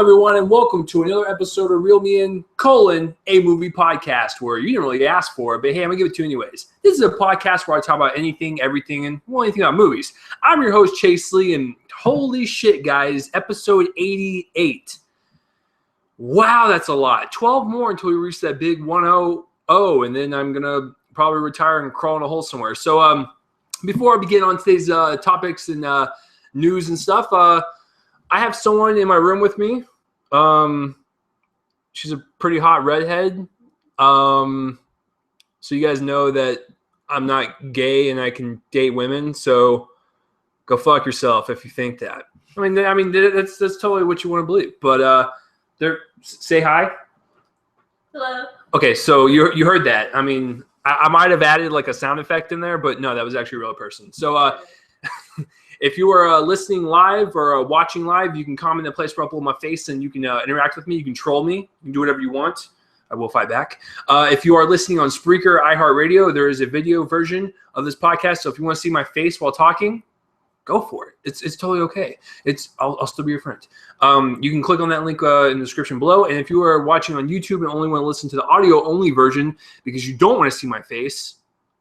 everyone, and welcome to another episode of Reel Me In, a movie podcast where you didn't really ask for it, but hey, I'm going to give it to you anyways. This is a podcast where I talk about anything, everything, and anything about movies. I'm your host, Chase Lee, and holy shit, guys, episode 88. Wow, that's a lot. 12 more until we reach that big 100, and then I'm going to probably retire and crawl in a hole somewhere. So before I begin on today's topics and news and stuff, I have someone in my room with me. She's a pretty hot redhead. So you guys know that I'm not gay and I can date women. So go fuck yourself if you think that. I mean that's totally what you want to believe. But say hi. Hello. Okay, so you heard that. I mean, I might have added like a sound effect in there, but no, that was actually a real person. So if you are listening live or watching live, you can comment in the place where I upload my face and you can interact with me. You can troll me. You can do whatever you want. I will fight back. If you are listening on Spreaker, iHeartRadio, there is a video version of this podcast. So if you want to see my face while talking, go for it. It's totally okay. I'll still be your friend. You can click on that link in the description below. And if you are watching on YouTube and only want to listen to the audio-only version because you don't want to see my face,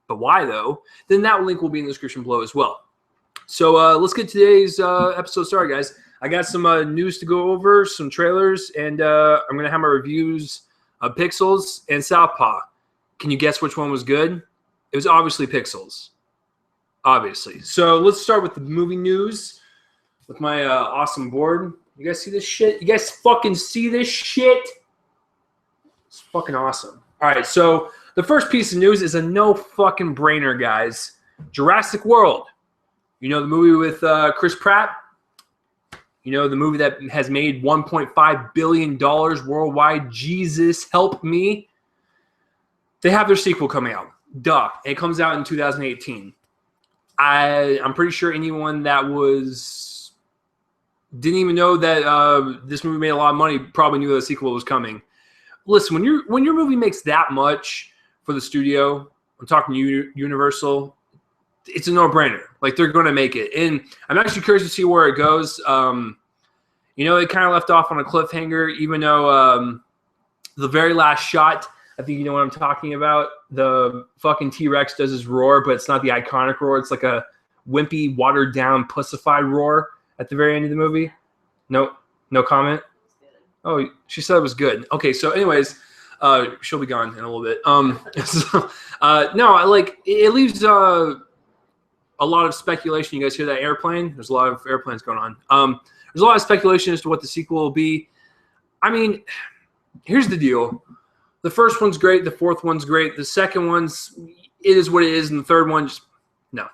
but why though, then that link will be in the description below as well. So let's get today's episode started, guys. I got some news to go over, some trailers, and I'm going to have my reviews of Pixels and Southpaw. Can you guess which one was good? It was obviously Pixels. Obviously. So let's start with the movie news with my awesome board. You guys see this shit? You guys fucking see this shit? It's fucking awesome. All right, so the first piece of news is a no fucking brainer, guys. Jurassic World. You know the movie with Chris Pratt? You know the movie that has made $1.5 billion worldwide? Jesus, help me. They have their sequel coming out. Duh. It comes out in 2018. I'm pretty sure anyone that didn't even know that this movie made a lot of money probably knew that the sequel was coming. Listen, when your movie makes that much for the studio, I'm talking Universal, it's a no-brainer. Like, they're going to make it. And I'm actually curious to see where it goes. You know, it kind of left off on a cliffhanger, even though the very last shot, I think you know what I'm talking about. The fucking T-Rex does his roar, but it's not the iconic roar. It's like a wimpy, watered-down, pussified roar at the very end of the movie. No comment? Oh, she said it was good. Okay, so anyways, she'll be gone in a little bit. No, like, it leaves a lot of speculation. You guys hear that airplane? There's a lot of airplanes going on. There's a lot of speculation as to what the sequel will be. I mean, here's the deal. The first one's great. The fourth one's great. The second one's, it is what it is. And the third one, just, no.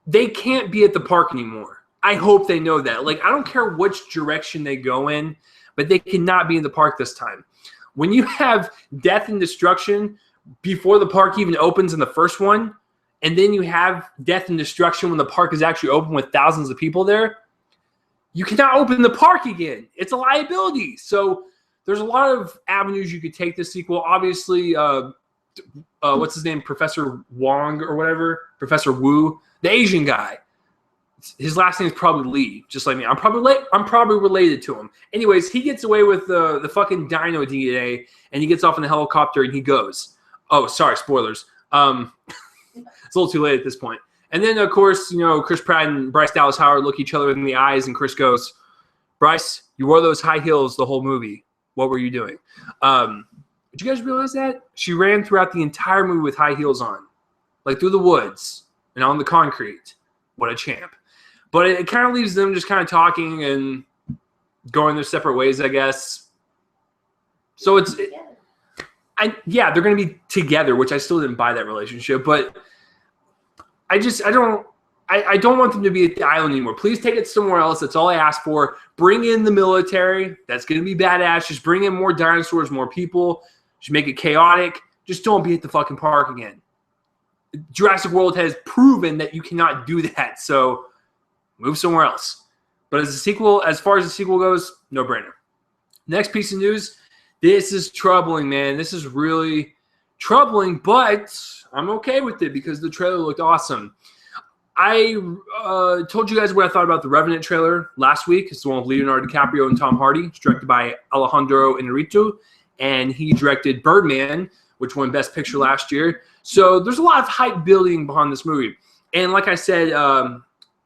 They can't be at the park anymore. I hope they know that. Like, I don't care which direction they go in, but they cannot be in the park this time. When you have death and destruction before the park even opens in the first one, and then you have death and destruction when the park is actually open with thousands of people there, you cannot open the park again. It's a liability. So there's a lot of avenues you could take this sequel. Obviously, what's his name? Professor Wong or whatever? Professor Wu, the Asian guy. His last name is probably Lee, just like me. I'm probably related to him. Anyways, he gets away with the fucking dino DNA, and he gets off in the helicopter, and he goes. Oh, sorry, spoilers. It's a little too late at this point. And then, of course, you know, Chris Pratt and Bryce Dallas Howard look each other in the eyes, and Chris goes, "Bryce, you wore those high heels the whole movie. What were you doing?" Did you guys realize that? She ran throughout the entire movie with high heels on, like through the woods and on the concrete. What a champ. But it kind of leaves them just kind of talking and going their separate ways, I guess. So yeah, they're going to be together, which I still didn't buy that relationship, but I don't want them to be at the island anymore. Please take it somewhere else. That's all I ask for. Bring in the military. That's going to be badass. Just bring in more dinosaurs, more people. Just make it chaotic. Just don't be at the fucking park again. Jurassic World has proven that you cannot do that. So move somewhere else. But as far as the sequel goes, no brainer. Next piece of news. This is troubling, man. This is really troubling, but I'm okay with it because the trailer looked awesome. I told you guys what I thought about the Revenant trailer last week. It's the one with Leonardo DiCaprio and Tom Hardy. It's directed by Alejandro Inarritu, and he directed Birdman, which won Best Picture last year. So there's a lot of hype building behind this movie. And like I said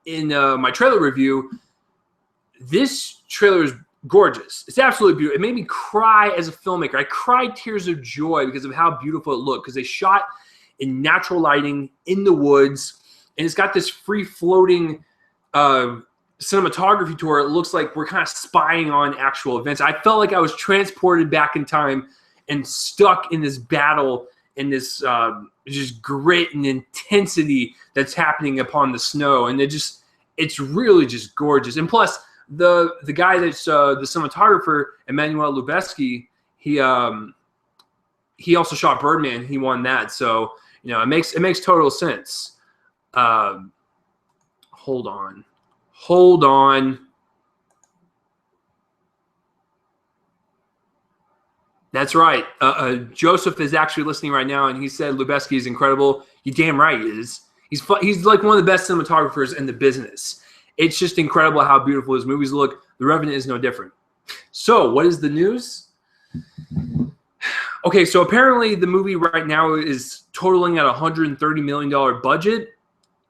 in my trailer review, this trailer is gorgeous. It's absolutely beautiful. It made me cry as a filmmaker. I cried tears of joy because of how beautiful it looked, because they shot in natural lighting in the woods. And it's got this free-floating cinematography to where it looks like we're kind of spying on actual events. I felt like I was transported back in time and stuck in this battle and this just grit and intensity that's happening upon the snow. And it's really just gorgeous. And plus, the guy that's the cinematographer, Emmanuel Lubezki, he also shot Birdman. He won that. So, it makes total sense. Hold on. That's right. Joseph is actually listening right now, and he said Lubezki is incredible. You damn right he is. He's like one of the best cinematographers in the business. It's just incredible how beautiful his movies look. The Revenant is no different. So, what is the news? Okay, so apparently the movie right now is totaling at $130 million budget.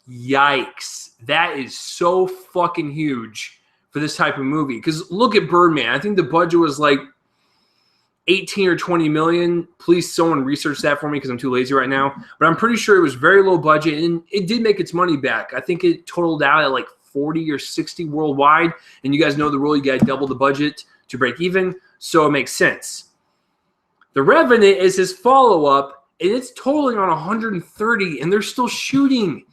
Yikes. That is so fucking huge for this type of movie. Because look at Birdman. I think the budget was like 18 or 20 million. Please, someone research that for me because I'm too lazy right now. But I'm pretty sure it was very low budget, and it did make its money back. I think it totaled out at like 40 or 60 worldwide. And you guys know the rule. You got to double the budget to break even. So it makes sense. The Revenant is his follow-up, and it's totaling on 130, and they're still shooting.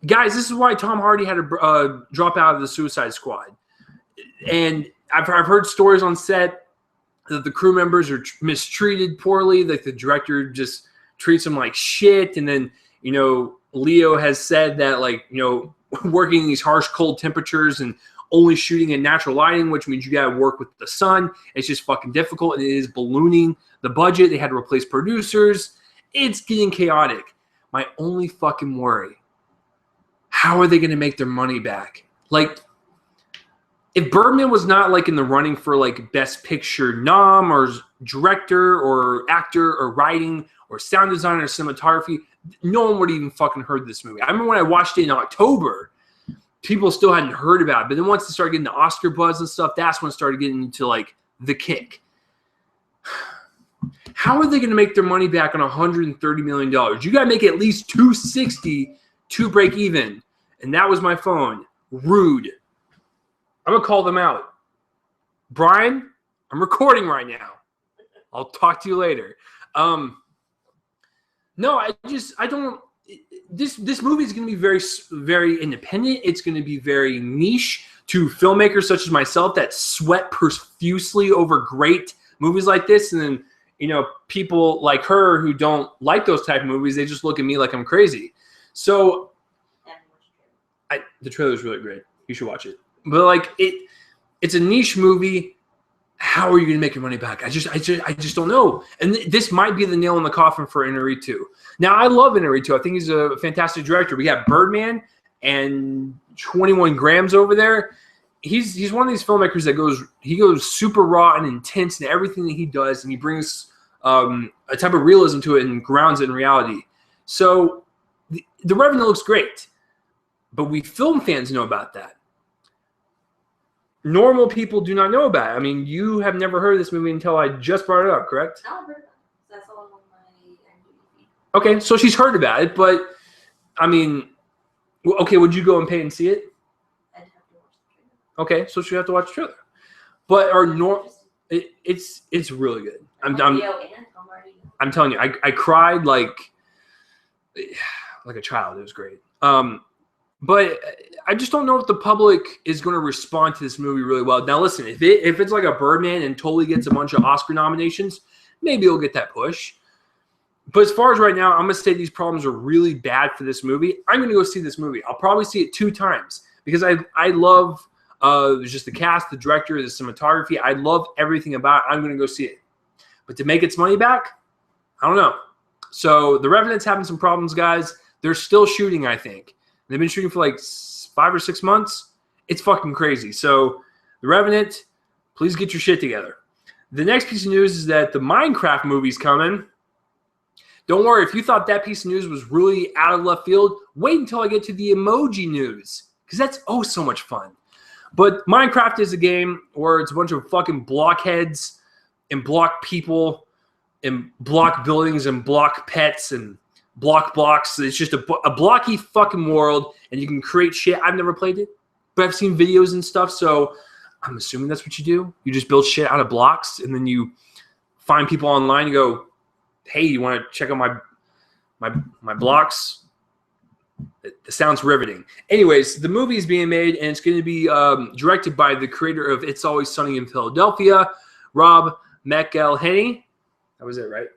Guys, this is why Tom Hardy had to drop out of the Suicide Squad. And I've heard stories on set that the crew members are mistreated poorly, like the director just treats them like shit. And then, Leo has said that, working in these harsh, cold temperatures and only shooting in natural lighting, which means you got to work with the sun. It's just fucking difficult, and it is ballooning the budget. They had to replace producers. It's getting chaotic. My only fucking worry, how are they going to make their money back? If Birdman was not in the running for Best Picture nom or director or actor or writing or sound design or cinematography, no one would even fucking heard this movie. I remember when I watched it in October, people still hadn't heard about it. But then once they started getting the Oscar buzz and stuff, that's when it started getting into the kick. How are they going to make their money back on $130 million? You got to make at least $260 to break even. And that was my phone. Rude. I'm going to call them out. Brian, I'm recording right now. I'll talk to you later. No, I don't. This movie is going to be very, very independent. It's going to be very niche to filmmakers such as myself that sweat profusely over great movies like this. And then, people like her who don't like those type of movies, they just look at me like I'm crazy. So the trailer is really great. You should watch it. But it's a niche movie. How are you going to make your money back? I just don't know. And this might be the nail in the coffin for Inarritu. Now, I love Inarritu. I think he's a fantastic director. We got Birdman and 21 Grams over there. He's one of these filmmakers that goes super raw and intense in everything that he does, and he brings a type of realism to it and grounds it in reality. So the Revenant looks great, but we film fans know about that. Normal people do not know about it. I mean, you have never heard of this movie until I just brought it up, correct? I've heard of it. That's all on my IMDb. Okay, so she's heard about it, but I mean, okay, would you go and pay and see it? I'd have to watch the trailer. Okay, so she have to watch the trailer. But it's really good. I'm telling you, I cried like a child. It was great. But I just don't know if the public is going to respond to this movie really well. Now, listen, if it's like a Birdman and totally gets a bunch of Oscar nominations, maybe it'll get that push. But as far as right now, I'm going to say these problems are really bad for this movie. I'm going to go see this movie. I'll probably see it 2 times because I love just the cast, the director, the cinematography. I love everything about it. I'm going to go see it. But to make its money back, I don't know. So The Revenant's having some problems, guys. They're still shooting, I think. They've been shooting for like 5 or 6 months. It's fucking crazy. So, The Revenant, please get your shit together. The next piece of news is that the Minecraft movie's coming. Don't worry, if you thought that piece of news was really out of left field, wait until I get to the emoji news, because that's so much fun. But Minecraft is a game where it's a bunch of fucking blockheads and block people and block buildings and block pets and block blocks. It's just a blocky fucking world, and you can create shit. I've never played it, but I've seen videos and stuff, so I'm assuming that's what you do. You just build shit out of blocks, and then you find people online. You go, hey, you want to check out my blocks? It sounds riveting. Anyways, the movie is being made, and it's going to be directed by the creator of It's Always Sunny in Philadelphia, Rob McElhenney. That was it, right?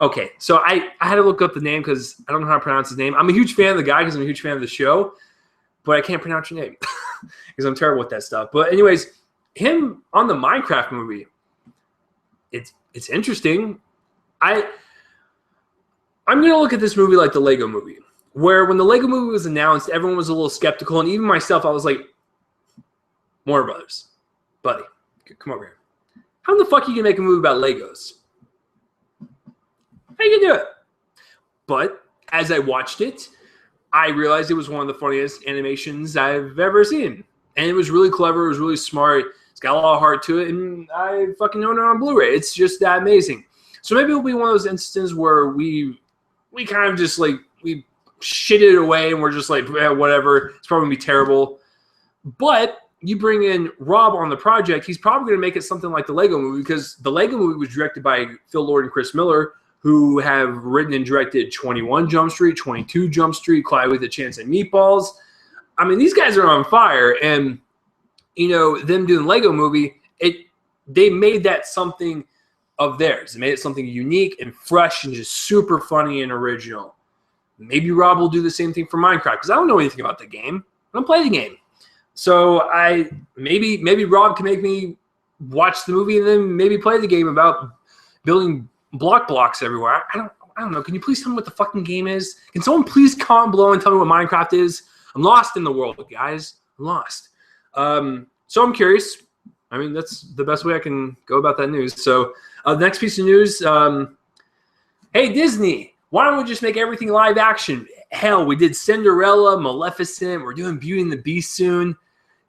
Okay, so I had to look up the name because I don't know how to pronounce his name. I'm a huge fan of the guy because I'm a huge fan of the show, but I can't pronounce your name because I'm terrible with that stuff. But anyways, him on the Minecraft movie, it's interesting. I'm going to look at this movie like the Lego movie, where when the Lego movie was announced, everyone was a little skeptical, and even myself, I was like, Warner Brothers, buddy, come over here. How in the fuck are you going to make a movie about Legos? How you going to do it? But as I watched it, I realized it was one of the funniest animations I've ever seen. And it was really clever. It was really smart. It's got a lot of heart to it, and I fucking own it on Blu-ray. It's just that amazing. So maybe it'll be one of those instances where we kind of just like, we shit it away and we're just like, whatever. It's probably going to be terrible. But you bring in Rob on the project, he's probably going to make it something like the Lego movie, because the Lego movie was directed by Phil Lord and Chris Miller, who have written and directed 21 Jump Street, 22 Jump Street, Clyde with a Chance at Meatballs. I mean, these guys are on fire. And, you know, them doing the Lego movie, they made that something of theirs. They made it something unique and fresh and just super funny and original. Maybe Rob will do the same thing for Minecraft, because I don't know anything about the game. I don't play the game. So maybe Rob can make me watch the movie and then maybe play the game about building blocks everywhere. I don't know. Can you please tell me what the fucking game is? Can someone please comment below and tell me what Minecraft is? I'm lost in the world, guys. I'm lost. So I'm curious. I mean, that's the best way I can go about that news. So the next piece of news, hey, Disney, why don't we just make everything live action? Hell, we did Cinderella, Maleficent. We're doing Beauty and the Beast soon.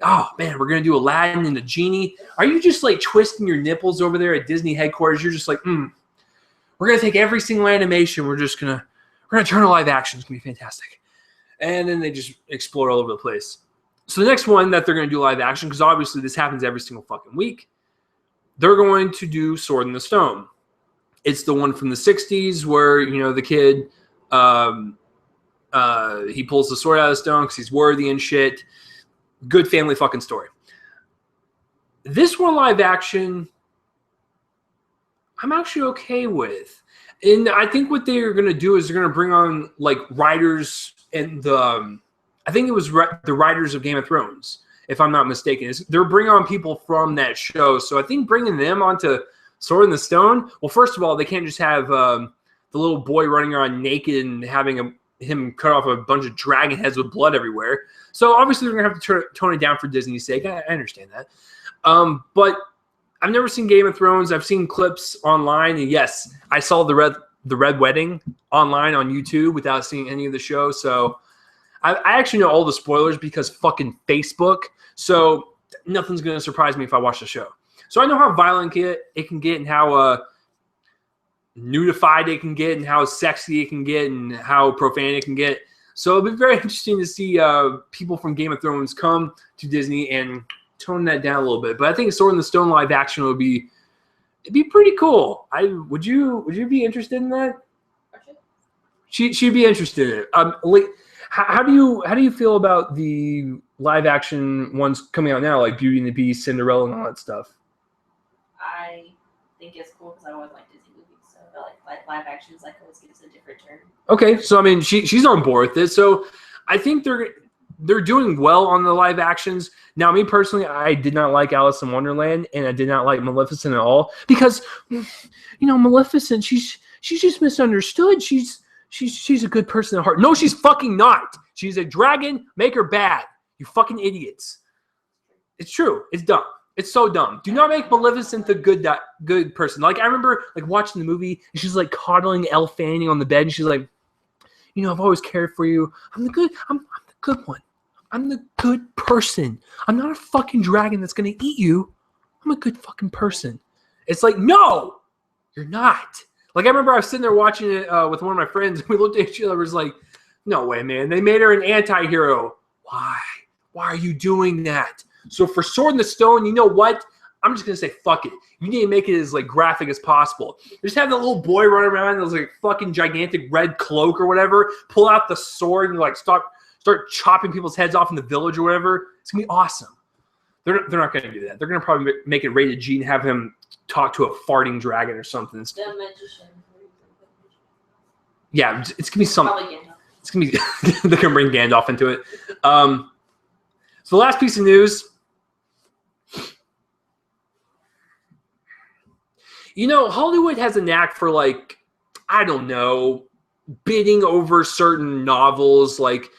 Oh, man, we're going to do Aladdin and the Genie. Are you just like twisting your nipples over there at Disney headquarters? You're just like, we're going to take every single animation. We're going to turn to live action. It's going to be fantastic. And then they just explode all over the place. So the next one that they're going to do live action, because obviously this happens every single fucking week, they're going to do Sword in the Stone. It's the one from the 60s where, you know, the kid, he pulls the sword out of the stone because he's worthy and shit. Good family fucking story. This one live action, I'm actually okay with. And I think what they're going to do is they're going to bring on like writers and I think it was the writers of Game of Thrones, if I'm not mistaken. They're bringing on people from that show. So I think bringing them onto Sword in the Stone, well, first of all, they can't just have the little boy running around naked and having him cut off a bunch of dragon heads with blood everywhere. So obviously they're going to have to tone it down for Disney's sake. I understand that. But I've never seen Game of Thrones. I've seen clips online. And yes, I saw the Red Wedding online on YouTube without seeing any of the show. So I actually know all the spoilers because fucking Facebook. So nothing's going to surprise me if I watch the show. So I know how violent it can get and how nudified it can get and how sexy it can get and how profane it can get. So it'll be very interesting to see people from Game of Thrones come to Disney and tone that down a little bit. But I think Sword in the Stone live action would be pretty cool. Would you be interested in that? She'd be interested in it. How do you feel about the live action ones coming out now, like Beauty and the Beast, Cinderella, and all that stuff? I think it's cool because I always like Disney movies, so I feel like live actions always gives a different turn. Okay, so I mean, she's on board with this. So I think they're doing well on the live actions. Now, me personally, I did not like Alice in Wonderland, and I did not like Maleficent at all because, you know, Maleficent, she's just misunderstood. She's she's a good person at heart. No, she's fucking not. She's a dragon. Make her bad. You fucking idiots. It's true. It's dumb. It's so dumb. Do not make Maleficent the good person. Like I remember like watching the movie and she's like coddling Elle Fanning on the bed and she's like, you know, I've always cared for you. I'm the good one. I'm the good person. I'm not a fucking dragon that's gonna eat you. I'm a good fucking person. It's like, no, you're not. Like I remember I was sitting there watching it with one of my friends and we looked at each other and was like, no way, man. They made her an anti-hero. Why? Why are you doing that? So for Sword in the Stone, you know what? I'm just gonna say fuck it. You need to make it as like graphic as possible. Just have the little boy run around in those like fucking gigantic red cloak or whatever, pull out the sword and like start chopping people's heads off in the village or whatever. It's gonna be awesome. They're not gonna do that. They're gonna probably make it rated G and have him talk to a farting dragon or something. Yeah, it's gonna be something. It's gonna be they're gonna bring Gandalf into it. So the last piece of news. You know, Hollywood has a knack for like, I don't know, bidding over certain novels. Like,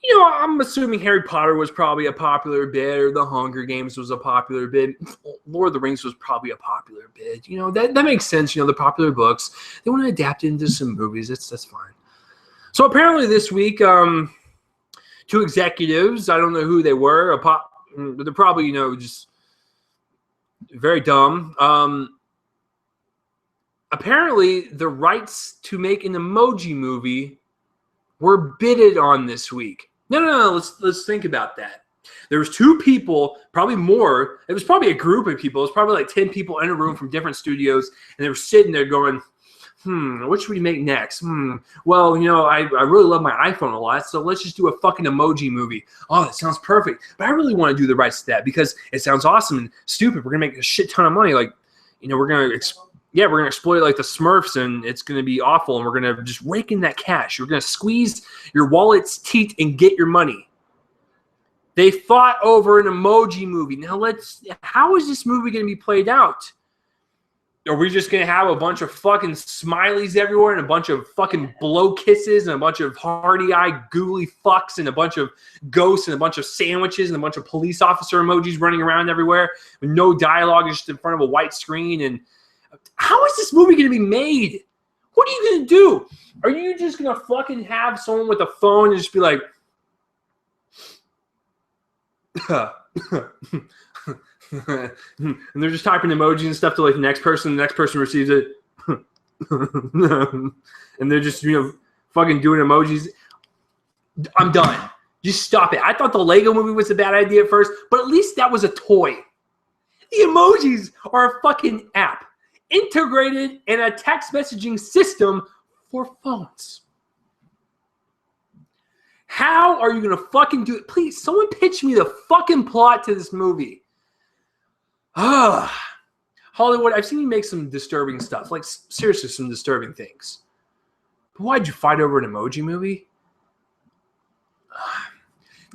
you know, I'm assuming Harry Potter was probably a popular bid, or The Hunger Games was a popular bid. Lord of the Rings was probably a popular bid. You know, that makes sense. You know, the popular books, they want to adapt it into some movies. That's fine. So apparently this week, two executives, I don't know who they were. They're probably, you know, just very dumb. Apparently, the rights to make an Emoji Movie were bidded on this week. No. Let's think about that. There was two people, probably more. It was probably a group of people. It was probably like 10 people in a room from different studios, and they were sitting there going, what should we make next? Well, you know, I really love my iPhone a lot, so let's just do a fucking Emoji Movie. Oh, that sounds perfect. But I really want to do the rights to that because it sounds awesome and stupid. We're going to make a shit ton of money. Like, you know, we're going to exploit it like the Smurfs, and it's going to be awful, and we're going to just rake in that cash. You're going to squeeze your wallet's teeth and get your money. They fought over an Emoji Movie. Now, how is this movie going to be played out? Are we just going to have a bunch of fucking smileys everywhere and a bunch of fucking blow kisses and a bunch of hardy-eyed googly fucks and a bunch of ghosts and a bunch of sandwiches and a bunch of police officer emojis running around everywhere with no dialogue, just in front of a white screen? And how is this movie going to be made? What are you going to do? Are you just going to fucking have someone with a phone and just be like, and they're just typing emojis and stuff to like the next person receives it. And they're just, you know, fucking doing emojis. I'm done. Just stop it. I thought the Lego Movie was a bad idea at first, but at least that was a toy. The emojis are a fucking app integrated in a text messaging system for phones. How are you going to fucking do it? Please, someone pitch me the fucking plot to this movie. Hollywood, I've seen you make some disturbing stuff. Like, seriously, some disturbing things. But why'd you fight over an Emoji Movie?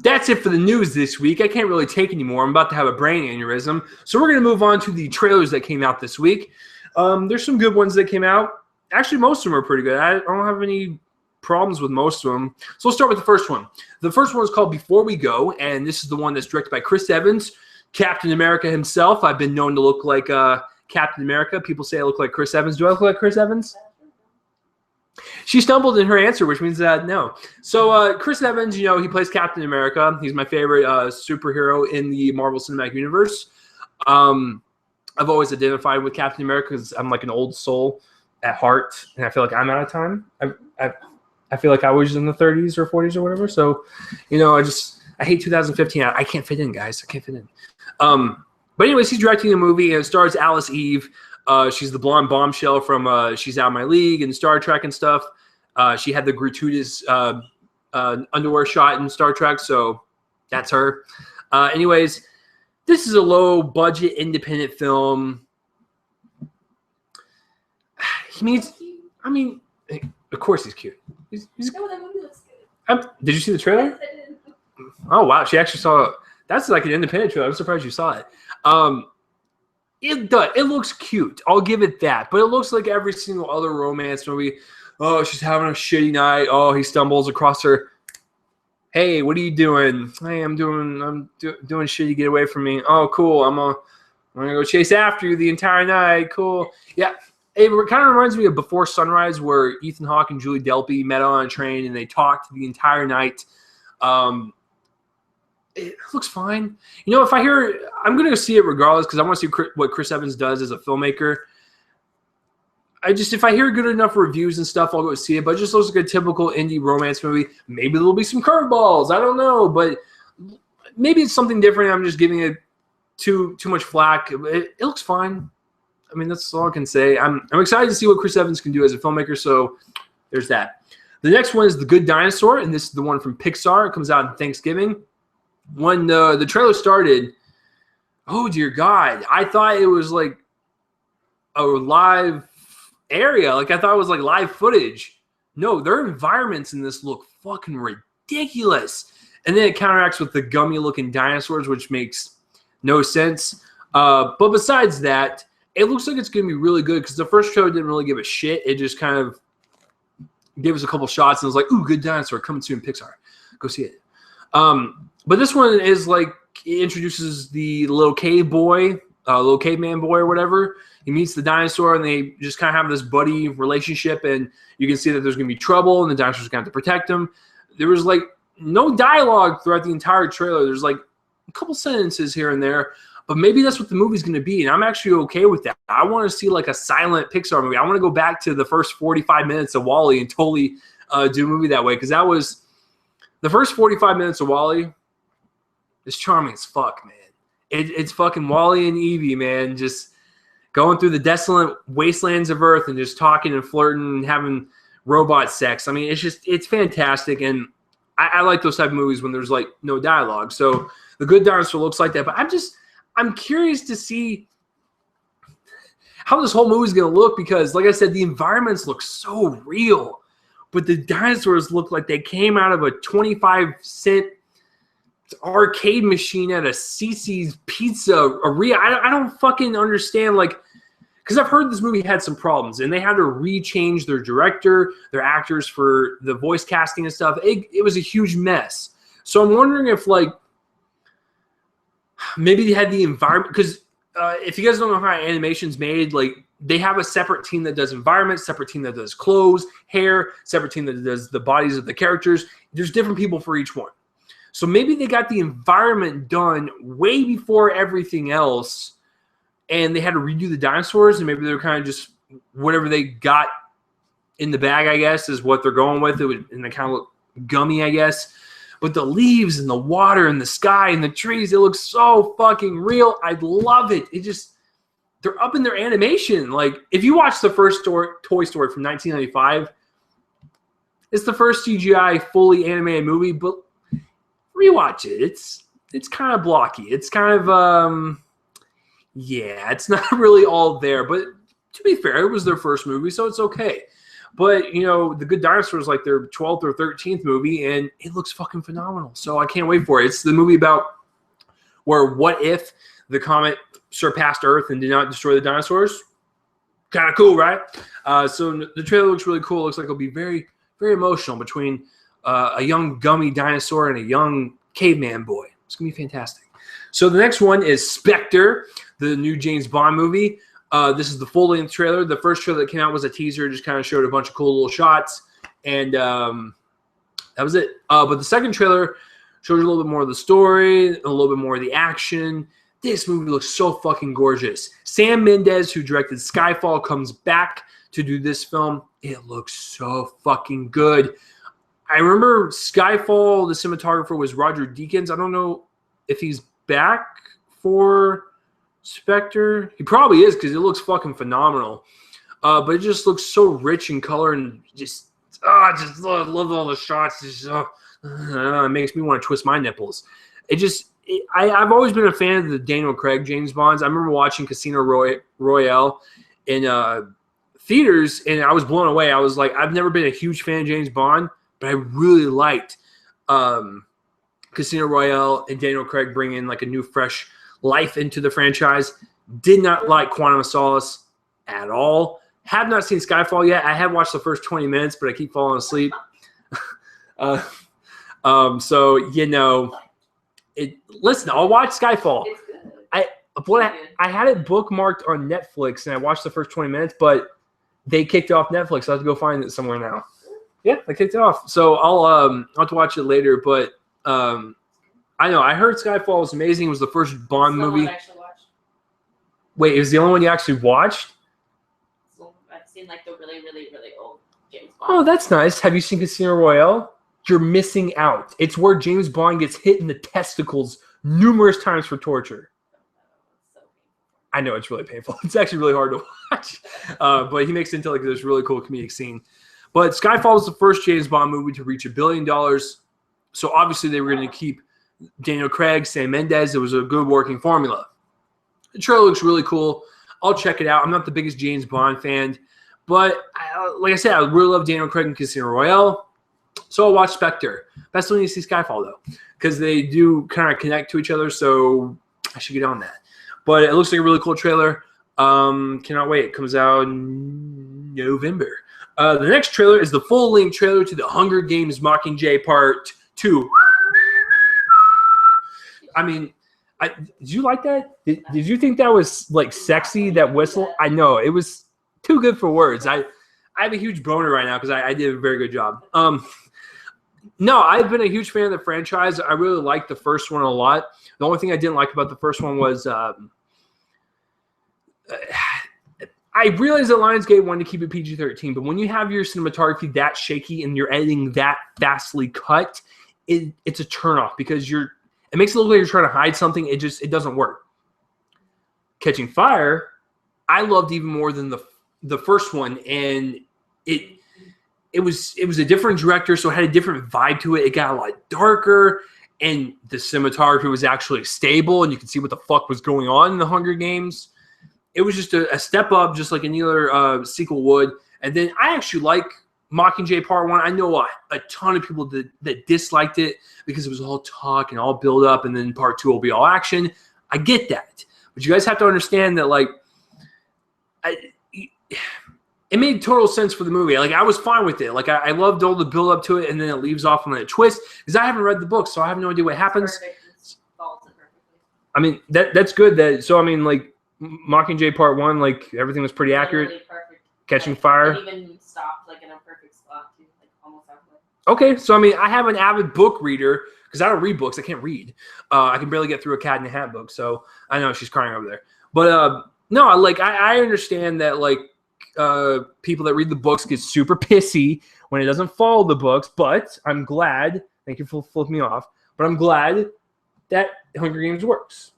That's it for the news this week. I can't really take anymore. I'm about to have a brain aneurysm. So we're going to move on to the trailers that came out this week. There's some good ones that came out. Actually, most of them are pretty good. I don't have any problems with most of them. So we'll start with the first one. The first one is called Before We Go, and this is the one that's directed by Chris Evans, Captain America himself. I've been known to look like Captain America. People say I look like Chris Evans. Do I look like Chris Evans? She stumbled in her answer, which means no. So Chris Evans, you know, he plays Captain America. He's my favorite superhero in the Marvel Cinematic Universe. I've always identified with Captain America because I'm like an old soul at heart, and I feel like I'm out of time. I feel like I was in the 30s or 40s or whatever. So, you know, I hate 2015. I can't fit in, guys. I can't fit in. But anyways, he's directing the movie, and it stars Alice Eve. She's the blonde bombshell from She's Out of My League and Star Trek and stuff. She had the gratuitous underwear shot in Star Trek, so that's her. Anyways, this is a low-budget independent film. Of course he's cute. No, that movie looks good. Did you see the trailer? Yes, I did. Oh, wow. She actually saw – that's like an independent trailer. I'm surprised you saw it. It looks cute. I'll give it that. But it looks like every single other romance movie. Oh, she's having a shitty night. Oh, he stumbles across her. Hey, what are you doing? Hey, I'm doing shitty. Get away from me. Oh, cool. I'm gonna go chase after you the entire night. Cool. Yeah. It kind of reminds me of Before Sunrise, where Ethan Hawke and Julie Delpy met on a train and they talked the entire night. It looks fine. You know, if I hear, I'm going to go see it regardless because I want to see what Chris Evans does as a filmmaker. If I hear good enough reviews and stuff, I'll go see it. But it just looks like a typical indie romance movie. Maybe there'll be some curveballs. I don't know. But maybe it's something different. I'm just giving it too much flack. It looks fine. I mean, that's all I can say. I'm excited to see what Chris Evans can do as a filmmaker. So there's that. The next one is The Good Dinosaur. And this is the one from Pixar. It comes out on Thanksgiving. When the trailer started, oh dear God, I thought it was like a live area. Like I thought it was like live footage. No, their environments in this look fucking ridiculous. And then it counteracts with the gummy looking dinosaurs, which makes no sense. But besides that, it looks like it's going to be really good because the first trailer didn't really give a shit. It just kind of gave us a couple shots and was like, ooh, Good Dinosaur coming soon, Pixar. Go see it. But this one is like, it introduces the little caveman boy or whatever. He meets the dinosaur and they just kind of have this buddy relationship, and you can see that there's going to be trouble and the dinosaur's going to have to protect him. There was like no dialogue throughout the entire trailer. There's like a couple sentences here and there, but maybe that's what the movie's going to be, and I'm actually okay with that. I want to see like a silent Pixar movie. I want to go back to the first 45 minutes of WALL-E and totally do a movie that way, because that was the first 45 minutes of WALL-E. It's charming as fuck, man. It's fucking WALL-E and Evie, man, just going through the desolate wastelands of Earth and just talking and flirting and having robot sex. I mean, it's fantastic, and I like those type of movies when there's like no dialogue. So The Good Dinosaur looks like that, but I'm curious to see how this whole movie is going to look because, like I said, the environments look so real, but the dinosaurs look like they came out of a 25-cent arcade machine at a CC's Pizza Area. I don't fucking understand, like, because I've heard this movie had some problems and they had to rechange their director, their actors for the voice casting and stuff. It was a huge mess. So I'm wondering if, like, maybe they had the environment, because if you guys don't know how animation's made, like, they have a separate team that does environment, separate team that does clothes, hair, separate team that does the bodies of the characters. There's different people for each one. So maybe they got the environment done way before everything else, and they had to redo the dinosaurs, and maybe they're kind of just whatever they got in the bag, I guess, is what they're going with. And they kind of look gummy, I guess. But the leaves and the water and the sky and the trees, it looks so fucking real. I love it. They're up in their animation. Like, if you watch the first Toy Story from 1995, it's the first CGI fully animated movie, but rewatch it. It's kind of blocky. It's kind of it's not really all there. But to be fair, it was their first movie, so it's okay. But you know, The Good Dinosaur is like their 12th or 13th movie, and it looks fucking phenomenal. So I can't wait for it. It's the movie about where what if the comet surpassed Earth and did not destroy the dinosaurs? Kind of cool, right? So the trailer looks really cool. It looks like it'll be very, very emotional between a young gummy dinosaur and a young caveman boy. It's going to be fantastic. So the next one is Spectre, the new James Bond movie. This is the full-length trailer. The first trailer that came out was a teaser. Just kind of showed a bunch of cool little shots. And that was it. But the second trailer shows you a little bit more of the story, a little bit more of the action. This movie looks so fucking gorgeous. Sam Mendes, who directed Skyfall, comes back to do this film. It looks so fucking good. I remember Skyfall, the cinematographer was Roger Deakins. I don't know if he's back for Spectre. He probably is because it looks fucking phenomenal. But it just looks so rich in color and just love all the shots. It makes me want to twist my nipples. I've always been a fan of the Daniel Craig James Bonds. I remember watching Casino Royale in theaters, and I was blown away. I was like, I've never been a huge fan of James Bond, but I really liked Casino Royale and Daniel Craig bringing like a new, fresh life into the franchise. Did not like Quantum of Solace at all. Have not seen Skyfall yet. I have watched the first 20 minutes, but I keep falling asleep. So listen, I'll watch Skyfall. It's good. I had it bookmarked on Netflix, and I watched the first 20 minutes, but they kicked it off Netflix. So I have to go find it somewhere now. Yeah, they kicked it off. So I'll have to watch it later. But I know I heard Skyfall was amazing. It was the first Bond movie. I actually watched. Wait, it was the only one you actually watched? So I've seen like the really, really, really old James Bond. Oh, that's nice. Have you seen Casino Royale? You're missing out. It's where James Bond gets hit in the testicles numerous times for torture. I know it's really painful. It's actually really hard to watch. But he makes it into like this really cool comedic scene. But Skyfall was the first James Bond movie to reach $1 billion. So obviously they were going to keep Daniel Craig, Sam Mendes. It was a good working formula. The trailer looks really cool. I'll check it out. I'm not the biggest James Bond fan. But like I said, I really love Daniel Craig in Casino Royale. So I'll watch Spectre. But I still need to see Skyfall, though. Because they do kind of connect to each other. So I should get on that. But it looks like a really cool trailer. Cannot wait. It comes out in November. The next trailer is the full-length trailer to the Hunger Games Mockingjay Part 2. I mean, did you like that? Did you think that was, like, sexy, that whistle? I know. It was too good for words. I have a huge boner right now because I did a very good job. No, I've been a huge fan of the franchise. I really liked the first one a lot. The only thing I didn't like about the first one was I realized that Lionsgate wanted to keep it PG-13, but when you have your cinematography that shaky and your editing that fastly cut, it's a turnoff because it makes it look like you're trying to hide something. It doesn't work. Catching Fire, I loved even more than the first one, and it was a different director, so it had a different vibe to it. It got a lot darker, and the cinematography was actually stable, and you could see what the fuck was going on in the Hunger Games. It was just a step up, just like any other sequel would. And then I actually like Mockingjay Part 1. I know a ton of people that disliked it because it was all talk and all build up, and then Part 2 will be all action. I get that. But you guys have to understand that, like, it made total sense for the movie. Like, I was fine with it. Like, I loved all the build up to it, and then it leaves off on a twist. Because I haven't read the book, so I have no idea what happens. I mean, that's good. So, I mean, like, Mockingjay Part 1, like, everything was pretty accurate. Really perfect. Catching Fire. It even stopped, like, in a perfect spot, too. Like, almost halfway. Okay, so, I mean, I have an avid book reader. Because I don't read books. I can't read. I can barely get through a Cat in a Hat book. So, I know she's crying over there. But, no, like, I understand that, like, people that read the books get super pissy when it doesn't follow the books, but I'm glad, thank you for flipping me off, but I'm glad that Hunger Games works.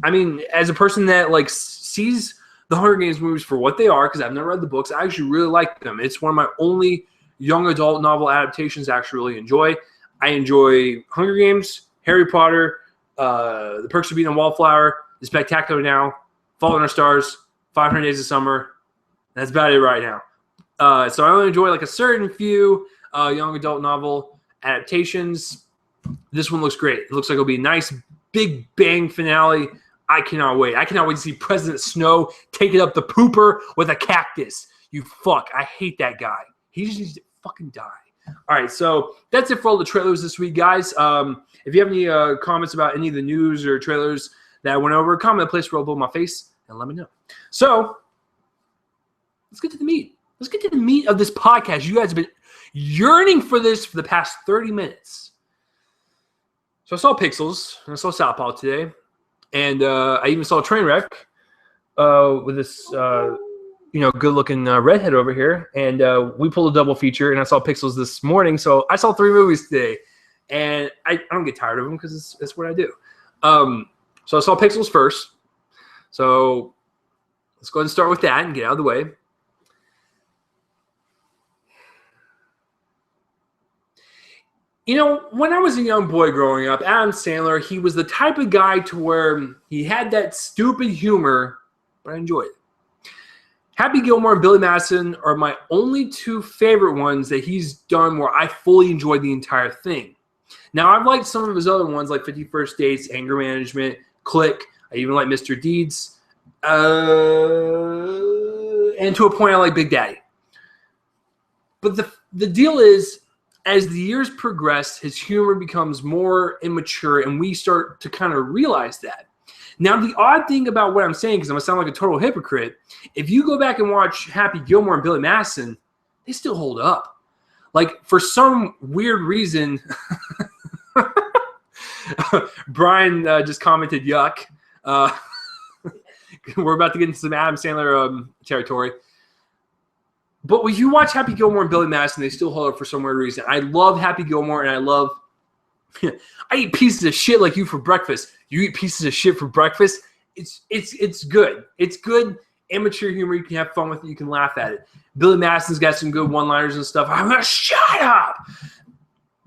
I mean, as a person that like sees the Hunger Games movies for what they are, because I've never read the books, I actually really like them. It's one of my only young adult novel adaptations I actually really enjoy. I enjoy Hunger Games, Harry Potter, The Perks of Being a Wallflower, The Spectacular Now, Fault in Our Stars, 500 Days of Summer. That's about it right now. So I only enjoy like a certain few young adult novel adaptations. This one looks great. It looks like it'll be a nice big bang finale. I cannot wait. I cannot wait to see President Snow take it up the pooper with a cactus. You fuck. I hate that guy. He just needs to fucking die. All right, so that's it for all the trailers this week, guys. If you have any comments about any of the news or trailers that I went over, comment in the place where I'll blow my face and let me know. So let's get to the meat. Let's get to the meat of this podcast. You guys have been yearning for this for the past 30 minutes. So I saw Pixels, and I saw Southpaw today, and I even saw Trainwreck with this, good-looking redhead over here, and we pulled a double feature, and I saw Pixels this morning, so I saw 3 movies today, and I don't get tired of them because it's what I do. So I saw Pixels first, so let's go ahead and start with that and get out of the way. You know, when I was a young boy growing up, Adam Sandler, he was the type of guy to where he had that stupid humor, but I enjoyed it. Happy Gilmore and Billy Madison are my only 2 favorite ones that he's done where I fully enjoyed the entire thing. Now, I've liked some of his other ones like 50 First Dates, Anger Management, Click. I even like Mr. Deeds. And to a point, I like Big Daddy. But the deal is, as the years progress, his humor becomes more immature, and we start to kind of realize that. Now, the odd thing about what I'm saying, because I'm going to sound like a total hypocrite, if you go back and watch Happy Gilmore and Billy Madison, they still hold up. Like, for some weird reason, Brian just commented, yuck. We're about to get into some Adam Sandler territory. But when you watch Happy Gilmore and Billy Madison, they still hold up for some weird reason. I love Happy Gilmore, and I love I eat pieces of shit like you for breakfast. You eat pieces of shit for breakfast. It's good. It's good amateur humor. You can have fun with it. You can laugh at it. Billy Madison's got some good one-liners and stuff. I'm gonna shut up.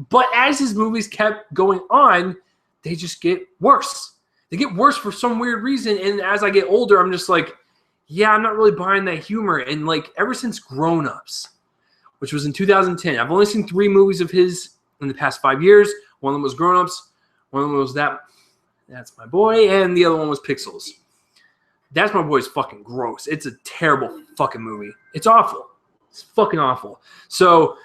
But as his movies kept going on, they just get worse. They get worse for some weird reason. And as I get older, I'm just like, yeah, I'm not really buying that humor. And like ever since Grown Ups, which was in 2010, I've only seen 3 movies of his in the past 5 years. One of them was Grown Ups. One of them was That's My Boy. And the other one was Pixels. That's My Boy is fucking gross. It's a terrible fucking movie. It's awful. It's fucking awful. So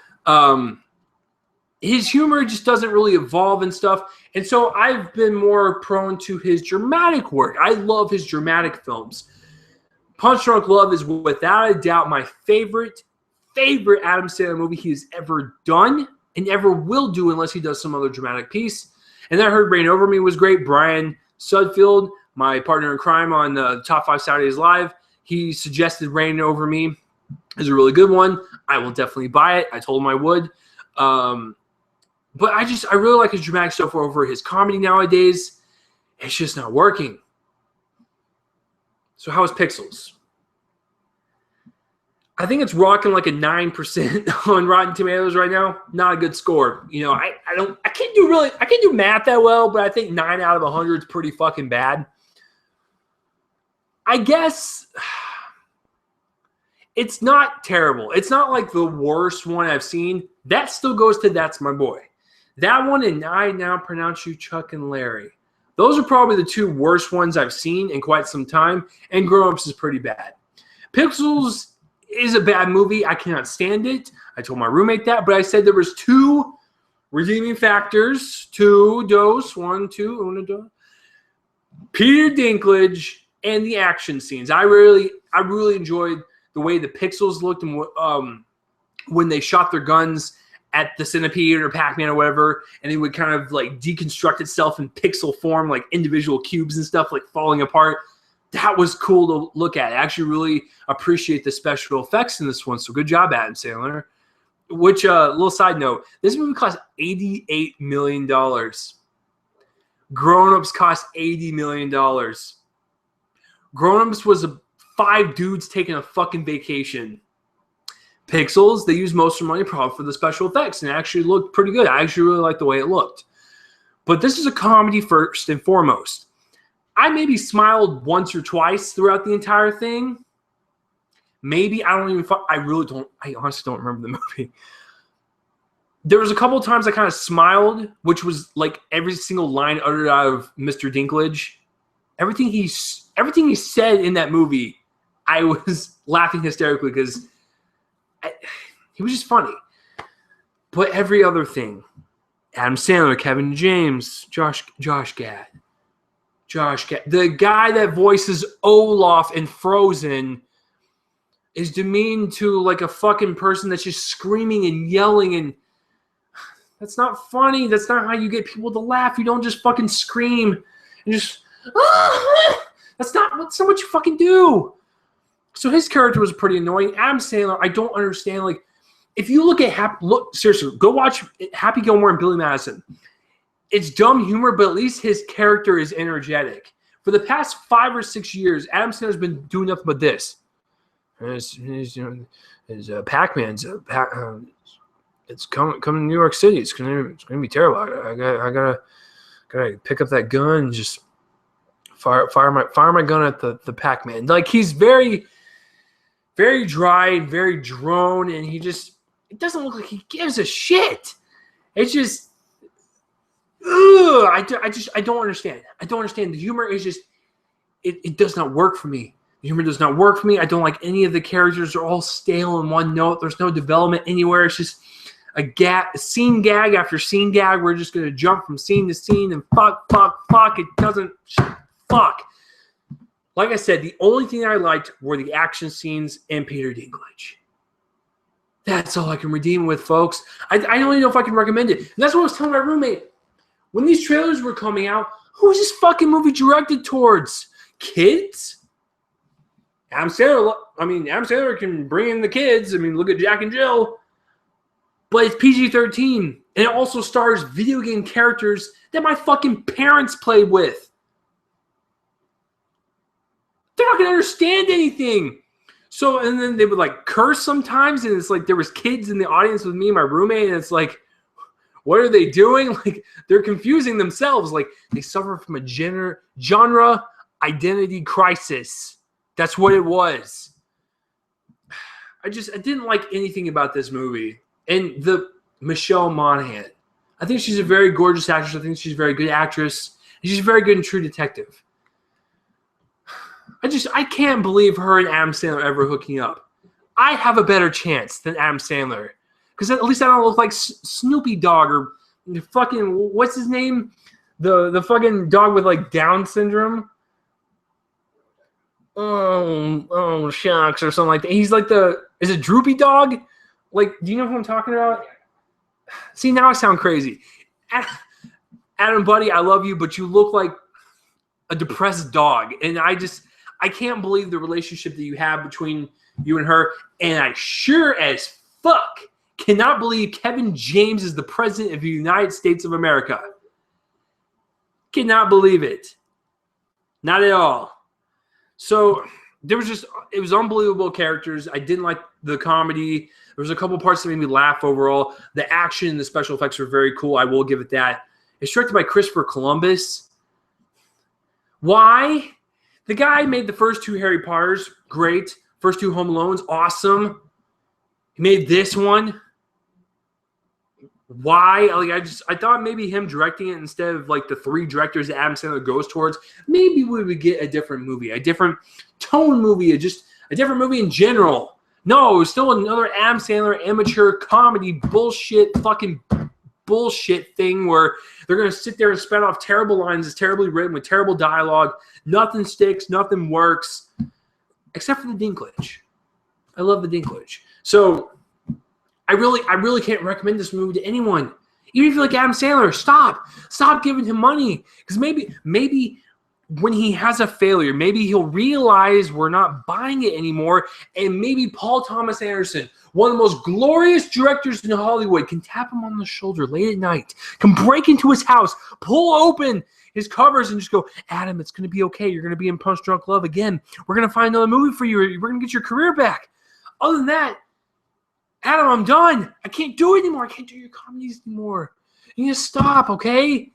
his humor just doesn't really evolve and stuff. And so I've been more prone to his dramatic work. I love his dramatic films. Punch Drunk Love is without a doubt my favorite Adam Sandler movie he has ever done and ever will do unless he does some other dramatic piece. And I heard Reign Over Me was great. Brian Sudfield, my partner in crime on the Top 5 Saturdays Live, he suggested Reign Over Me is a really good one. I will definitely buy it. I told him I would. But I really like his dramatic stuff over his comedy nowadays. It's just not working. So how is Pixels? I think it's rocking like a 9% on Rotten Tomatoes right now. Not a good score. You know, I can't do math that well, but I think 9 out of 100 is pretty fucking bad. I guess it's not terrible. It's not like the worst one I've seen. That still goes to That's My Boy. That one and I Now Pronounce You Chuck and Larry. Those are probably the 2 worst ones I've seen in quite some time, and Grown Ups is pretty bad. Pixels is a bad movie. I cannot stand it. I told my roommate that, but I said there was 2 redeeming factors. 2 dos. 1, 2, uno, dos. Peter Dinklage and the action scenes. I really enjoyed the way the Pixels looked and when they shot their guns at the Centipede or Pac-Man or whatever, and it would kind of like deconstruct itself in pixel form, like individual cubes and stuff like falling apart. That was cool to look at. I actually really appreciate the special effects in this one, so good job, Adam Sandler. Which, little side note, this movie cost $88 million. Grown Ups cost $80 million. Grown Ups was 5 dudes taking a fucking vacation. Pixels, they used most of their money probably for the special effects, and it actually looked pretty good. I actually really liked the way it looked. But this is a comedy first and foremost. I maybe smiled once or twice throughout the entire thing. Maybe, I honestly don't remember the movie. There was a couple of times I kind of smiled, which was like every single line uttered out of Mr. Dinklage. Everything he said in that movie, I was laughing hysterically because he was just funny. But every other thing, Adam Sandler, Kevin James, Josh Gad, the guy that voices Olaf in Frozen is demeaned to like a fucking person that's just screaming and yelling, and that's not funny. That's not how you get people to laugh. You don't just fucking scream and just that's not what you fucking do. So his character was pretty annoying. Adam Sandler, I don't understand. Like, if you look at seriously, go watch Happy Gilmore and Billy Madison. It's dumb humor, but at least his character is energetic. For the past 5 or 6 years, Adam Sandler's been doing nothing but this. Pac-Man's it's coming to New York City. It's gonna be terrible. I gotta pick up that gun and just fire my gun at the Pac-Man. Like, he's very, very dry and very drone, and it doesn't look like he gives a shit. It's just, I don't understand. I don't understand. The humor is just, it does not work for me. The humor does not work for me. I don't like any of the characters. They're all stale in one note. There's no development anywhere. It's just a scene gag after scene gag. We're just going to jump from scene to scene and fuck. It doesn't... Fuck. Like I said, the only thing I liked were the action scenes and Peter Dinklage. That's all I can redeem with, folks. I don't even know if I can recommend it. And that's what I was telling my roommate. When these trailers were coming out, who was this fucking movie directed towards? Kids? Adam Sandler can bring in the kids. I mean, look at Jack and Jill. But it's PG-13. And it also stars video game characters that my fucking parents played with. They're not going to understand anything. So, and then they would like curse sometimes. And it's like there was kids in the audience with me and my roommate. And it's like, what are they doing? Like, they're confusing themselves. Like, they suffer from a genre identity crisis. That's what it was. I didn't like anything about this movie. And the Michelle Monaghan. I think she's a very gorgeous actress. I think she's a very good actress. And she's very good in True Detective. I can't believe her and Adam Sandler ever hooking up. I have a better chance than Adam Sandler. Because at least I don't look like Snoopy Dogg or fucking, what's his name? The fucking dog with like Down syndrome. Oh, shucks, or something like that. He's like is it Droopy Dog? Like, do you know who I'm talking about? See, now I sound crazy. Adam, buddy, I love you, but you look like a depressed dog. And I can't believe the relationship that you have between you and her. And I sure as fuck cannot believe Kevin James is the president of the United States of America. Cannot believe it. Not at all. So it was unbelievable characters. I didn't like the comedy. There was a couple parts that made me laugh overall. The action and the special effects were very cool. I will give it that. It's directed by Christopher Columbus. Why? The guy made the first two Harry Potters. Great. First two Home Alones. Awesome. He made this one. Why? Like, I thought maybe him directing it instead of like the three directors that Adam Sandler goes towards, maybe we would get a different movie, a different tone movie, just a different movie in general. No, it was still another Adam Sandler amateur comedy bullshit thing where they're going to sit there and spout off terrible lines. It's terribly written with terrible dialogue. Nothing sticks. Nothing works. Except for the Dinklage. I love the Dinklage. So I really can't recommend this movie to anyone. Even if you like Adam Sandler, stop giving him money. Because maybe when he has a failure, maybe he'll realize we're not buying it anymore, and maybe Paul Thomas Anderson, one of the most glorious directors in Hollywood, can tap him on the shoulder late at night, can break into his house, pull open his covers, and just go, Adam, it's going to be okay. You're going to be in Punch Drunk Love again. We're going to find another movie for you. We're going to get your career back. Other than that, Adam, I'm done. I can't do it anymore. I can't do your comedies anymore. You need to stop, okay?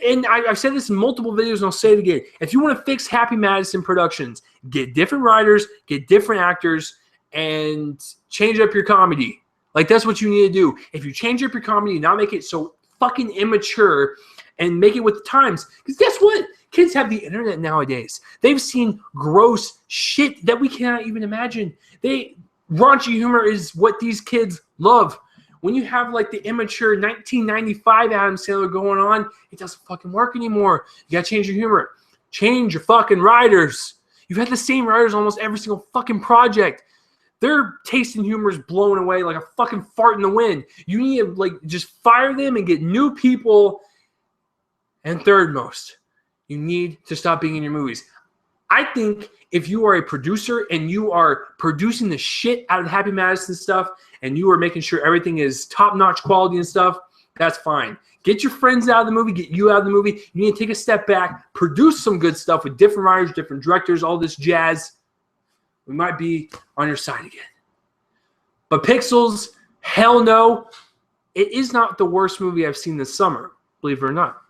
And I've said this in multiple videos, and I'll say it again. If you want to fix Happy Madison Productions, get different writers, get different actors, and change up your comedy. Like, that's what you need to do. If you change up your comedy and not make it so fucking immature and make it with the times. Because guess what? Kids have the internet nowadays. They've seen gross shit that we cannot even imagine. Raunchy humor is what these kids love. When you have like the immature 1995 Adam Sandler going on, it doesn't fucking work anymore. You gotta change your humor. Change your fucking writers. You've had the same writers on almost every single fucking project. Their taste in humor is blown away like a fucking fart in the wind. You need to like just fire them and get new people. And third most, you need to stop being in your movies. I think if you are a producer and you are producing the shit out of the Happy Madison stuff and you are making sure everything is top-notch quality and stuff, that's fine. Get your friends out of the movie, get you out of the movie. You need to take a step back, produce some good stuff with different writers, different directors, all this jazz. We might be on your side again. But Pixels, hell no. It is not the worst movie I've seen this summer, believe it or not.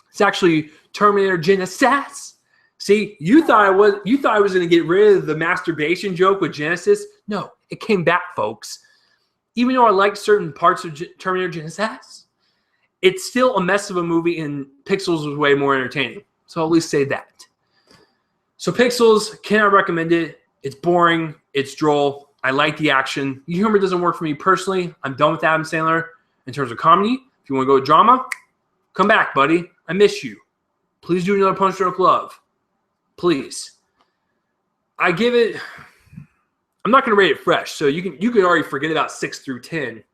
It's actually Terminator Genisys. See, you thought I was going to get rid of the masturbation joke with Genesis. No, it came back, folks. Even though I liked certain parts of Terminator Genisys, it's still a mess of a movie, and Pixels was way more entertaining. So I'll at least say that. So Pixels, cannot recommend it. It's boring. It's droll. I like the action. The humor doesn't work for me personally. I'm done with Adam Sandler in terms of comedy. If you want to go drama, come back, buddy. I miss you. Please do another Punch Drunk Love. Please. I give it. I'm not going to rate it fresh, so you can already forget about 6 through 10.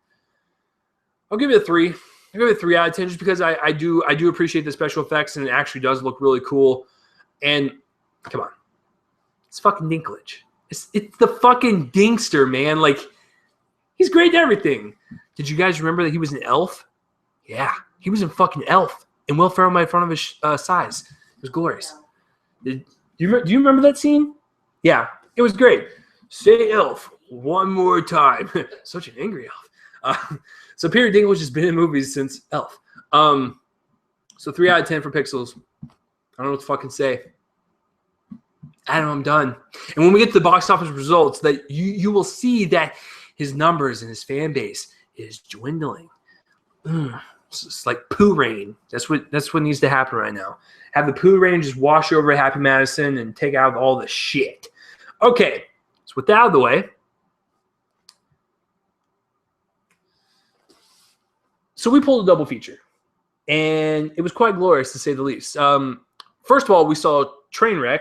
I'll give it a 3. I'll give it a 3 out of 10 just because I do appreciate the special effects and it actually does look really cool. And come on, it's fucking Dinklage. It's the fucking Dinkster, man. Like, he's great at everything. Did you guys remember that he was an elf? Yeah, he was in fucking Elf, and Will Ferrell made fun of his size. It was glorious. Do you remember that scene? Yeah, it was great. Say elf one more time. Such an angry elf. So Peter Dinklage has been in movies since Elf. So 3 out of 10 for Pixels. I don't know what to fucking say. Adam, I'm done. And when we get to the box office results, that you will see that his numbers and his fan base is dwindling. It's like poo rain. That's what needs to happen right now. Have the poo rain just wash over Happy Madison and take out all the shit. Okay, so with that out of the way, so we pulled a double feature, and it was quite glorious to say the least. First of all, we saw Trainwreck.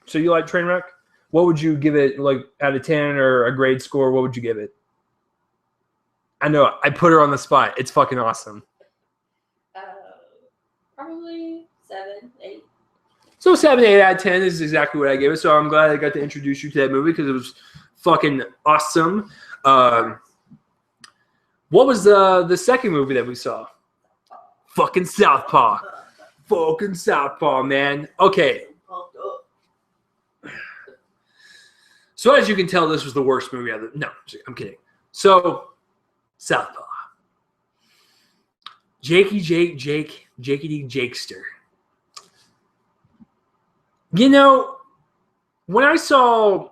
So you like Trainwreck? What would you give it, like, out of 10 or a grade score? What would you give it? I know, I put her on the spot. It's fucking awesome. Probably 7, 8. So 7, 8 out of 10 is exactly what I gave it. So I'm glad I got to introduce you to that movie because it was fucking awesome. What was the second movie that we saw? Fucking Southpaw. Fucking Southpaw, man. Okay. So as you can tell, this was the worst movie ever. No, I'm kidding. So Southpaw. Jakey D. Jakester. You know, when I saw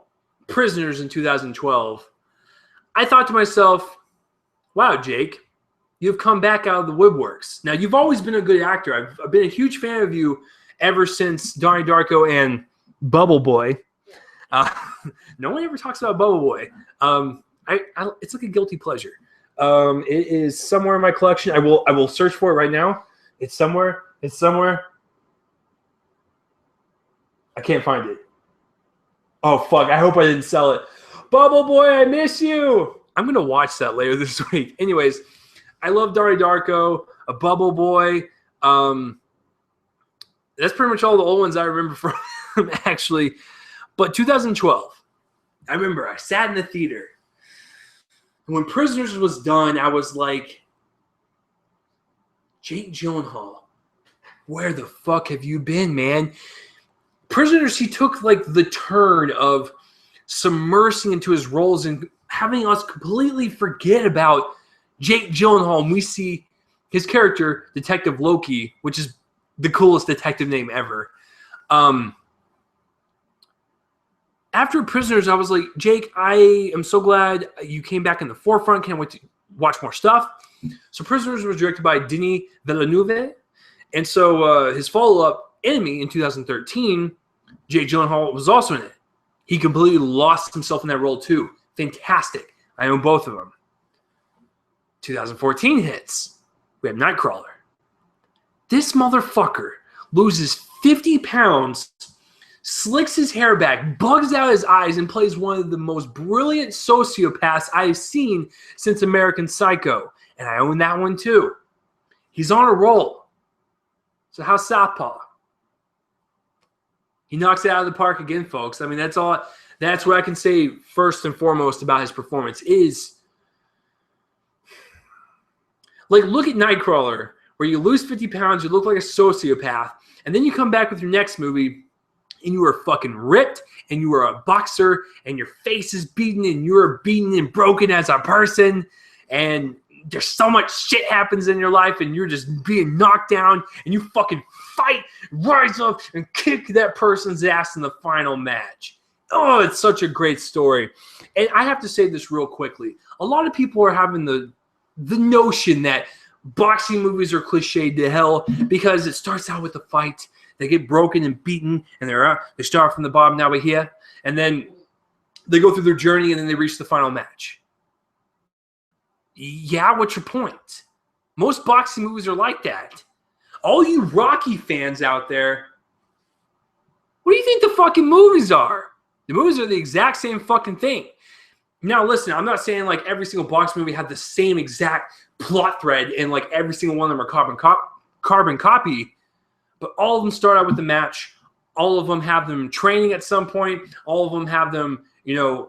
Prisoners in 2012, I thought to myself, wow, Jake, you've come back out of the woodworks. Now, you've always been a good actor. I've been a huge fan of you ever since Donnie Darko and Bubble Boy. No one ever talks about Bubble Boy. It's like a guilty pleasure. It is somewhere in my collection. I will search for it right now. It's somewhere. I can't find it. Oh, fuck. I hope I didn't sell it. Bubble Boy, I miss you. I'm going to watch that later this week. Anyways, I love Donnie Darko, a Bubble Boy. That's pretty much all the old ones I remember from him, actually. But 2012, I remember I sat in the theater. And when Prisoners was done, I was like, Jake Gyllenhaal, where the fuck have you been, man? Prisoners, he took like the turn of submersing into his roles and having us completely forget about Jake Gyllenhaal. And we see his character, Detective Loki, which is the coolest detective name ever. After Prisoners, I was like, Jake, I am so glad you came back in the forefront. Can't wait to watch more stuff. So Prisoners was directed by Denis Villeneuve. And so his follow-up, Enemy, in 2013, Jake Gyllenhaal was also in it. He completely lost himself in that role too. Fantastic. I own both of them. 2014 hits. We have Nightcrawler. This motherfucker loses 50 pounds, slicks his hair back, bugs out his eyes, and plays one of the most brilliant sociopaths I've seen since American Psycho. And I own that one too. He's on a roll. So how's Southpaw? He knocks it out of the park again, folks. I mean, that's all. That's what I can say first and foremost about his performance is, like, look at Nightcrawler, where you lose 50 pounds, you look like a sociopath, and then you come back with your next movie, and you are fucking ripped, and you are a boxer, and your face is beaten, and you're beaten and broken as a person, and there's so much shit happens in your life, and you're just being knocked down, and you fucking fight, rise up, and kick that person's ass in the final match. Oh, it's such a great story. And I have to say this real quickly. A lot of people are having the notion that boxing movies are cliched to hell because it starts out with a fight, They get broken and beaten, and they start from the bottom. Now we're here, and then they go through their journey, and then they reach the final match. Yeah, what's your point? Most boxing movies are like that. All you Rocky fans out there, what do you think the fucking movies are? The movies are the exact same fucking thing. Now, listen, I'm not saying like every single boxing movie had the same exact plot thread and like every single one of them are carbon copy, but all of them start out with the match. All of them have them training at some point. All of them have them,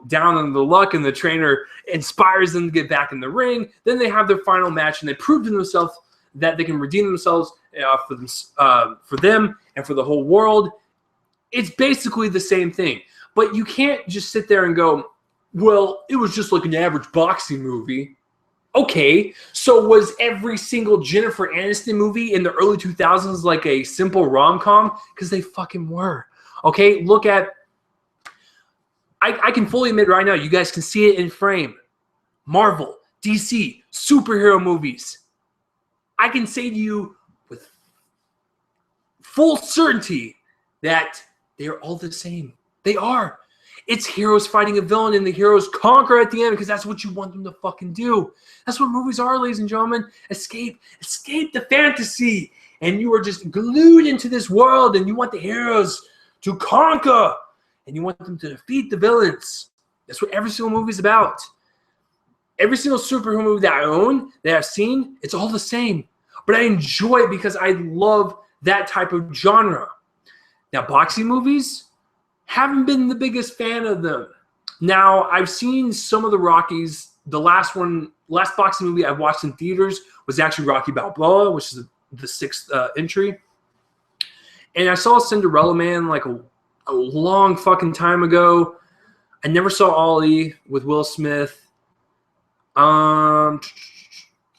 down on the luck, and the trainer inspires them to get back in the ring. Then they have their final match, and they prove to themselves that they can redeem themselves for them and for the whole world. It's basically the same thing. But you can't just sit there and go, well, it was just like an average boxing movie. Okay, so was every single Jennifer Aniston movie in the early 2000s like a simple rom-com? Because they fucking were. Okay, look at... I can fully admit right now, you guys can see it in frame. Marvel, DC, superhero movies. I can say to you with full certainty that they are all the same. They are. It's heroes fighting a villain, and the heroes conquer at the end because that's what you want them to fucking do. That's what movies are, ladies and gentlemen. Escape the fantasy. And you are just glued into this world, and you want the heroes to conquer, and you want them to defeat the villains. That's what every single movie is about. Every single superhero movie that I own, that I've seen, it's all the same. But I enjoy it because I love that type of genre. Now, boxing movies, haven't been the biggest fan of them. Now, I've seen some of the Rockies. The last boxing movie I watched in theaters was actually Rocky Balboa, which is the 6th entry. And I saw Cinderella Man like a long fucking time ago. I never saw Ali with Will Smith. Oh,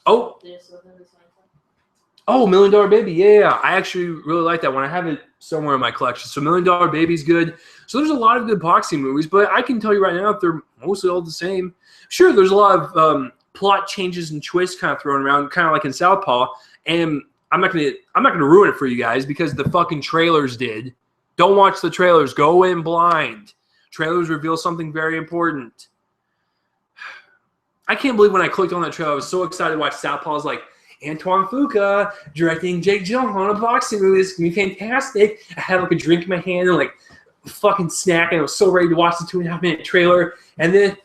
$1 Million Baby. Yeah. I actually really like that one. I have it somewhere in my collection. So $1 Million Baby's good. So there's a lot of good boxing movies, but I can tell you right now that they're mostly all the same. Sure, there's a lot of plot changes and twists kind of thrown around, kind of like in Southpaw. And I'm not gonna ruin it for you guys because the fucking trailers did. Don't watch the trailers. Go in blind. Trailers reveal something very important. I can't believe when I clicked on that trailer, I was so excited to watch Southpaw. I was like, Antoine Fuqua directing Jake Gyllenhaal on a boxing movie. This is gonna be fantastic. I had like a drink in my hand and like fucking snack, and I was so ready to watch the 2.5-minute trailer. And then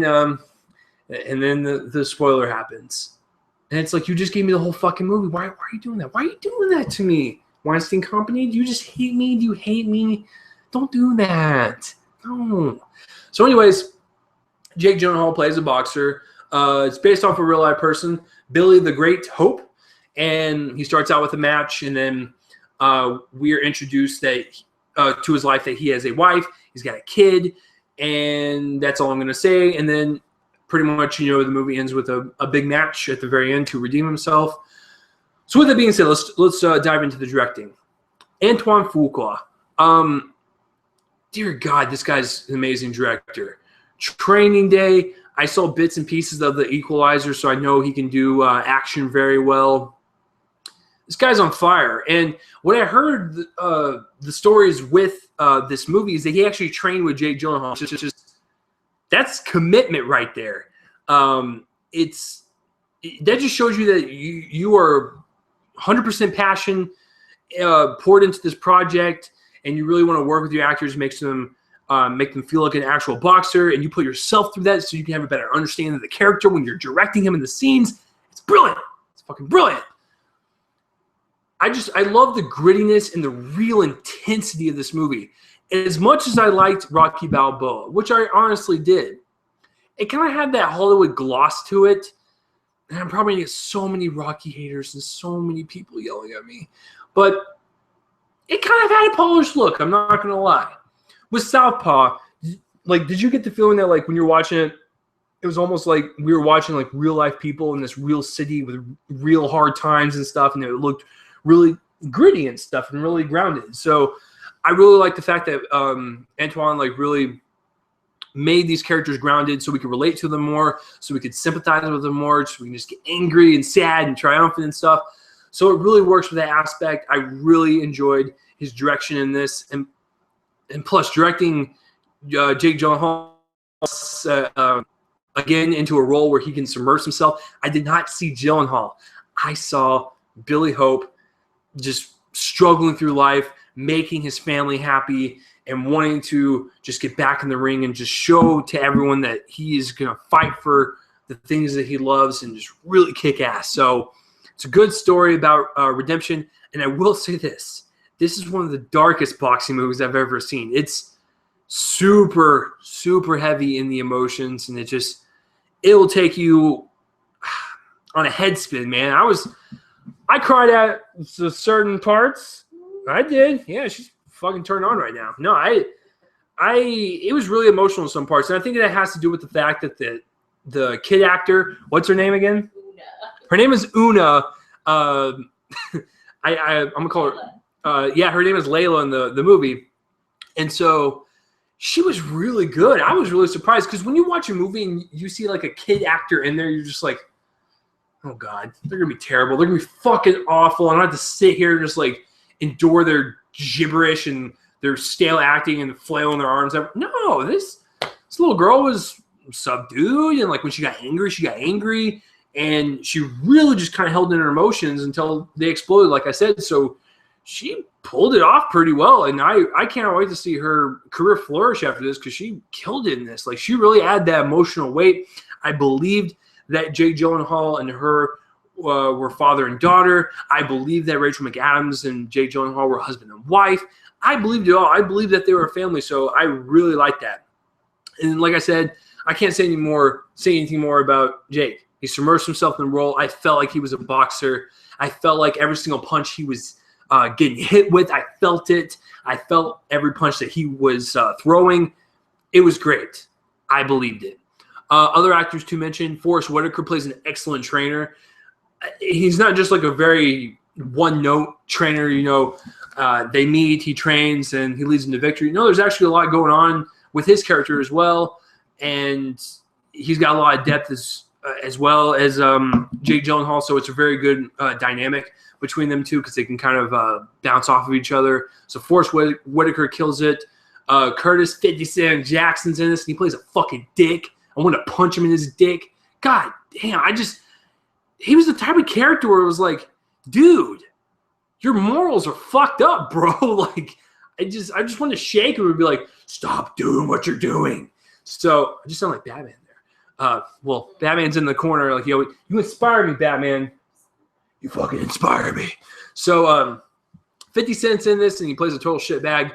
the spoiler happens, and it's like, you just gave me the whole fucking movie. Why are you doing that? Why are you doing that to me? Weinstein Company? Do you just hate me? Do you hate me? Don't do that. No. So, anyways, Jake Gyllenhaal plays a boxer. It's based off a real life person, Billy the Great Hope, and he starts out with a match, and then we are introduced that to his life that he has a wife, he's got a kid, and that's all I'm going to say. And then pretty much, the movie ends with a big match at the very end to redeem himself. So with that being said, let's dive into the directing. Antoine Fuqua. Dear God, this guy's an amazing director. Training Day, I saw bits and pieces of The Equalizer, so I know he can do action very well. This guy's on fire. And what I heard the stories with this movie is that he actually trained with Jake Gyllenhaal. That's commitment right there. That just shows you that you are 100% passion poured into this project, and you really want to work with your actors, make them feel like an actual boxer, and you put yourself through that so you can have a better understanding of the character when you're directing him in the scenes. It's brilliant. It's fucking brilliant. I love the grittiness and the real intensity of this movie. As much as I liked Rocky Balboa, which I honestly did, it kind of had that Hollywood gloss to it. And I'm probably going to get so many Rocky haters and so many people yelling at me. But it kind of had a polished look, I'm not going to lie. With Southpaw, did you get the feeling that, like, when you're watching it, it was almost like we were watching, like, real-life people in this real city with real hard times and stuff, and it looked really gritty and stuff and really grounded. So I really like the fact that Antoine really made these characters grounded so we could relate to them more, so we could sympathize with them more, so we can just get angry and sad and triumphant and stuff. So it really works with that aspect. I really enjoyed his direction in this, and plus directing Jake Gyllenhaal again into a role where he can submerge himself. I did not see Gyllenhaal. I saw Billy Hope just struggling through life, making his family happy, and wanting to just get back in the ring and just show to everyone that he is going to fight for the things that he loves and just really kick ass. So it's a good story about redemption. And I will say this. This is one of the darkest boxing movies I've ever seen. It's super, super heavy in the emotions, and it'll take you on a head spin, man. I cried at certain parts. I did. Yeah, she's fucking turned on right now. No, it was really emotional in some parts, and I think that has to do with the fact that the kid actor, what's her name again? Una. Her name is Una. I'm gonna call her. Her name is Layla in the movie, and so she was really good. I was really surprised because when you watch a movie and you see like a kid actor in there, you're just like, oh god, they're gonna be terrible. They're gonna be fucking awful, and I have to sit here and just like endure their gibberish and their stale acting and flailing their arms. No, this little girl was subdued, and like when she got angry, and she really just kind of held in her emotions until they exploded, like I said. So she pulled it off pretty well, and I can't wait to see her career flourish after this because she killed it in this. Like, she really added that emotional weight. I believed that Jake Gyllenhaal and her were father and daughter. I believed that Rachel McAdams and Jake Gyllenhaal were husband and wife. I believed it all. I believed that they were a family, so I really liked that. And like I said, I can't say anything more about Jake. He submerged himself in the role. I felt like he was a boxer. I felt like every single punch he was getting hit with, I felt it. I felt every punch that he was throwing. It was great. I believed it. Other actors to mention, Forrest Whitaker plays an excellent trainer. He's not just like a very one-note trainer, they meet, he trains, and he leads into victory. No, there's actually a lot going on with his character as well, and he's got a lot of depth as well as Jake Gyllenhaal, so it's a very good dynamic between them two because they can kind of bounce off of each other. So Forrest Whitaker kills it. Curtis 50 Cent Jackson's in this, and he plays a fucking dick. I want to punch him in his dick. God damn, he was the type of character where it was like, dude, your morals are fucked up, bro. Like, I just want to shake him and be like, stop doing what you're doing. So I just sound like Batman there. Well, Batman's in the corner, like, you inspire me, Batman. You fucking inspire me. So 50 Cent's in this, and he plays a total shitbag.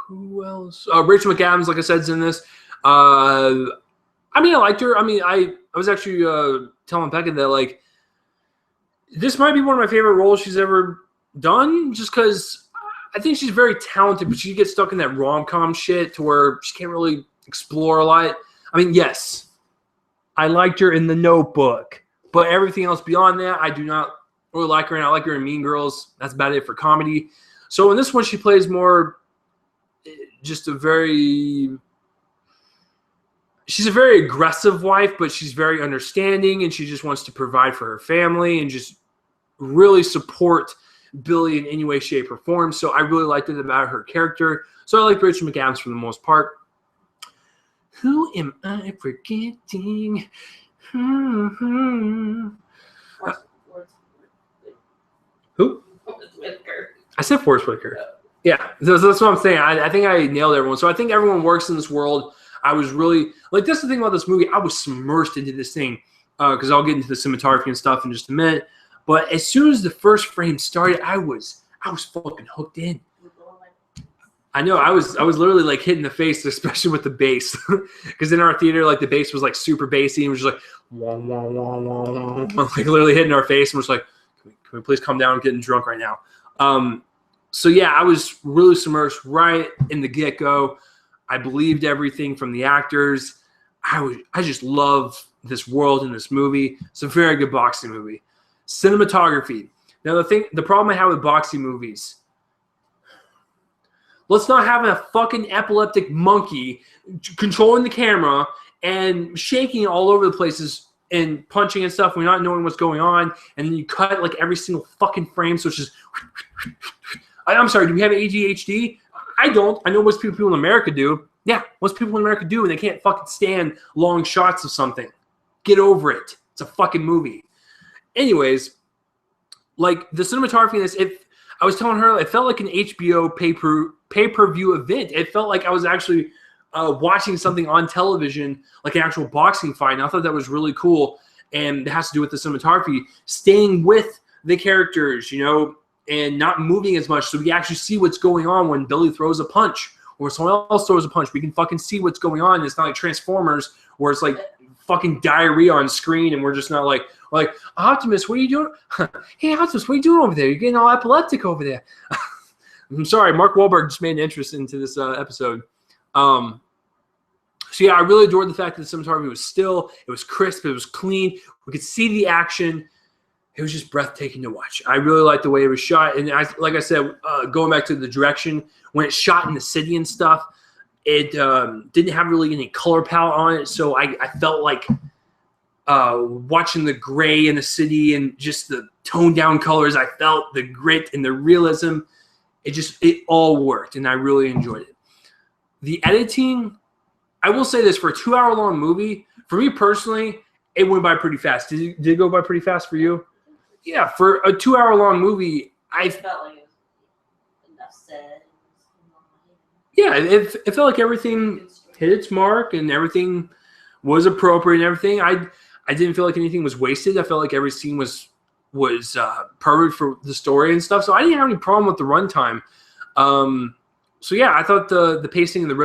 Who else? Rachel McAdams, like I said, is in this. I liked her. I was actually telling Becca that, like, this might be one of my favorite roles she's ever done, just because I think she's very talented, but she gets stuck in that rom-com shit to where she can't really explore a lot. Yes, I liked her in The Notebook, but everything else beyond that, I do not really like her, and I like her in Mean Girls. That's about it for comedy. So in this one, she plays more just she's a very aggressive wife, but she's very understanding, and she just wants to provide for her family and just really support Billy in any way, shape, or form. So I really liked it about her character. So I like Rachel McAdams for the most part. Who am I forgetting? Who? I said Forrest Whitaker. Yeah, that's what I'm saying. I think I nailed everyone. So I think everyone works in this world. I was really, like, that's the thing about this movie. I was submersed into this thing because I'll get into the cinematography and stuff in just a minute. But as soon as the first frame started, I was fucking hooked in. I know, I was literally like hit in the face, especially with the bass, because in our theater, like, the bass was like super bassy and was just like wah, wah, wah, wah, wah, like literally hitting our face, and was like, can we please calm down? I'm getting drunk right now. So yeah, I was really submersed right in the get-go. I believed everything from the actors. I just love this world in this movie. It's a very good boxing movie. Cinematography. Now the problem I have with boxing movies, let's not have a fucking epileptic monkey controlling the camera and shaking all over the places and punching and stuff. We're not knowing what's going on, and then you cut like every single fucking frame. So it's just. I'm sorry. Do we have ADHD? I don't. I know most people in America do. Yeah, most people in America do, and they can't fucking stand long shots of something. Get over it. It's a fucking movie. Anyways, like the cinematography in this, I was telling her, it felt like an HBO pay-per-view event. It felt like I was actually watching something on television, like an actual boxing fight. And I thought that was really cool. And it has to do with the cinematography, staying with the characters, you know, and not moving as much. So we actually see what's going on when Billy throws a punch or someone else throws a punch. We can fucking see what's going on. It's not like Transformers where it's like fucking diarrhea on screen and we're just not like Optimus, what are you doing? Hey, Optimus, what are you doing over there? You're getting all epileptic over there. I'm sorry, Mark Wahlberg just made an interest into this episode. So yeah, I really adored the fact that the cinematography was still, it was crisp, it was clean. We could see the action. It was just breathtaking to watch. I really liked the way it was shot. And like I said, going back to the direction, when it's shot in the city and stuff, it didn't have really any color palette on it. So I felt like watching the gray in the city and just the toned down colors, I felt the grit and the realism. It all worked, and I really enjoyed it. The editing, I will say this, for a 2-hour long movie, for me personally, it went by pretty fast. Did it go by pretty fast for you? Yeah, for a 2-hour long movie, I felt like it was enough said. Yeah, it felt like everything hit its mark and everything was appropriate and everything. I didn't feel like anything was wasted. I felt like every scene was perfect for the story and stuff. So I didn't have any problem with the runtime. So yeah, I thought the pacing and the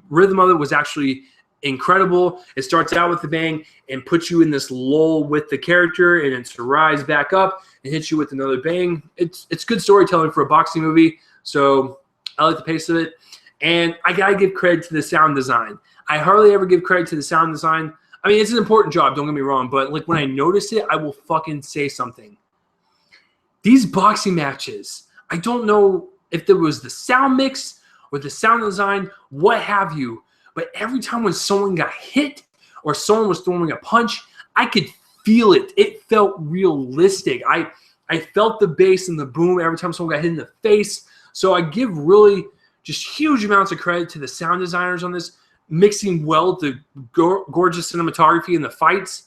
rhythm of it was actually incredible. It starts out with the bang and puts you in this lull with the character, and it's to rise back up and hit you with another bang. It's good storytelling for a boxing movie. So I like the pace of it. And I gotta give credit to the sound design. I hardly ever give credit to the sound design. I mean, it's an important job, don't get me wrong, but like when I notice it, I will fucking say something. These boxing matches, I don't know if there was the sound mix or the sound design, what have you, but every time when someone got hit or someone was throwing a punch, I could feel it. It felt realistic. I felt the bass and the boom every time someone got hit in the face. So I give really just huge amounts of credit to the sound designers on this, mixing well the gorgeous cinematography and the fights.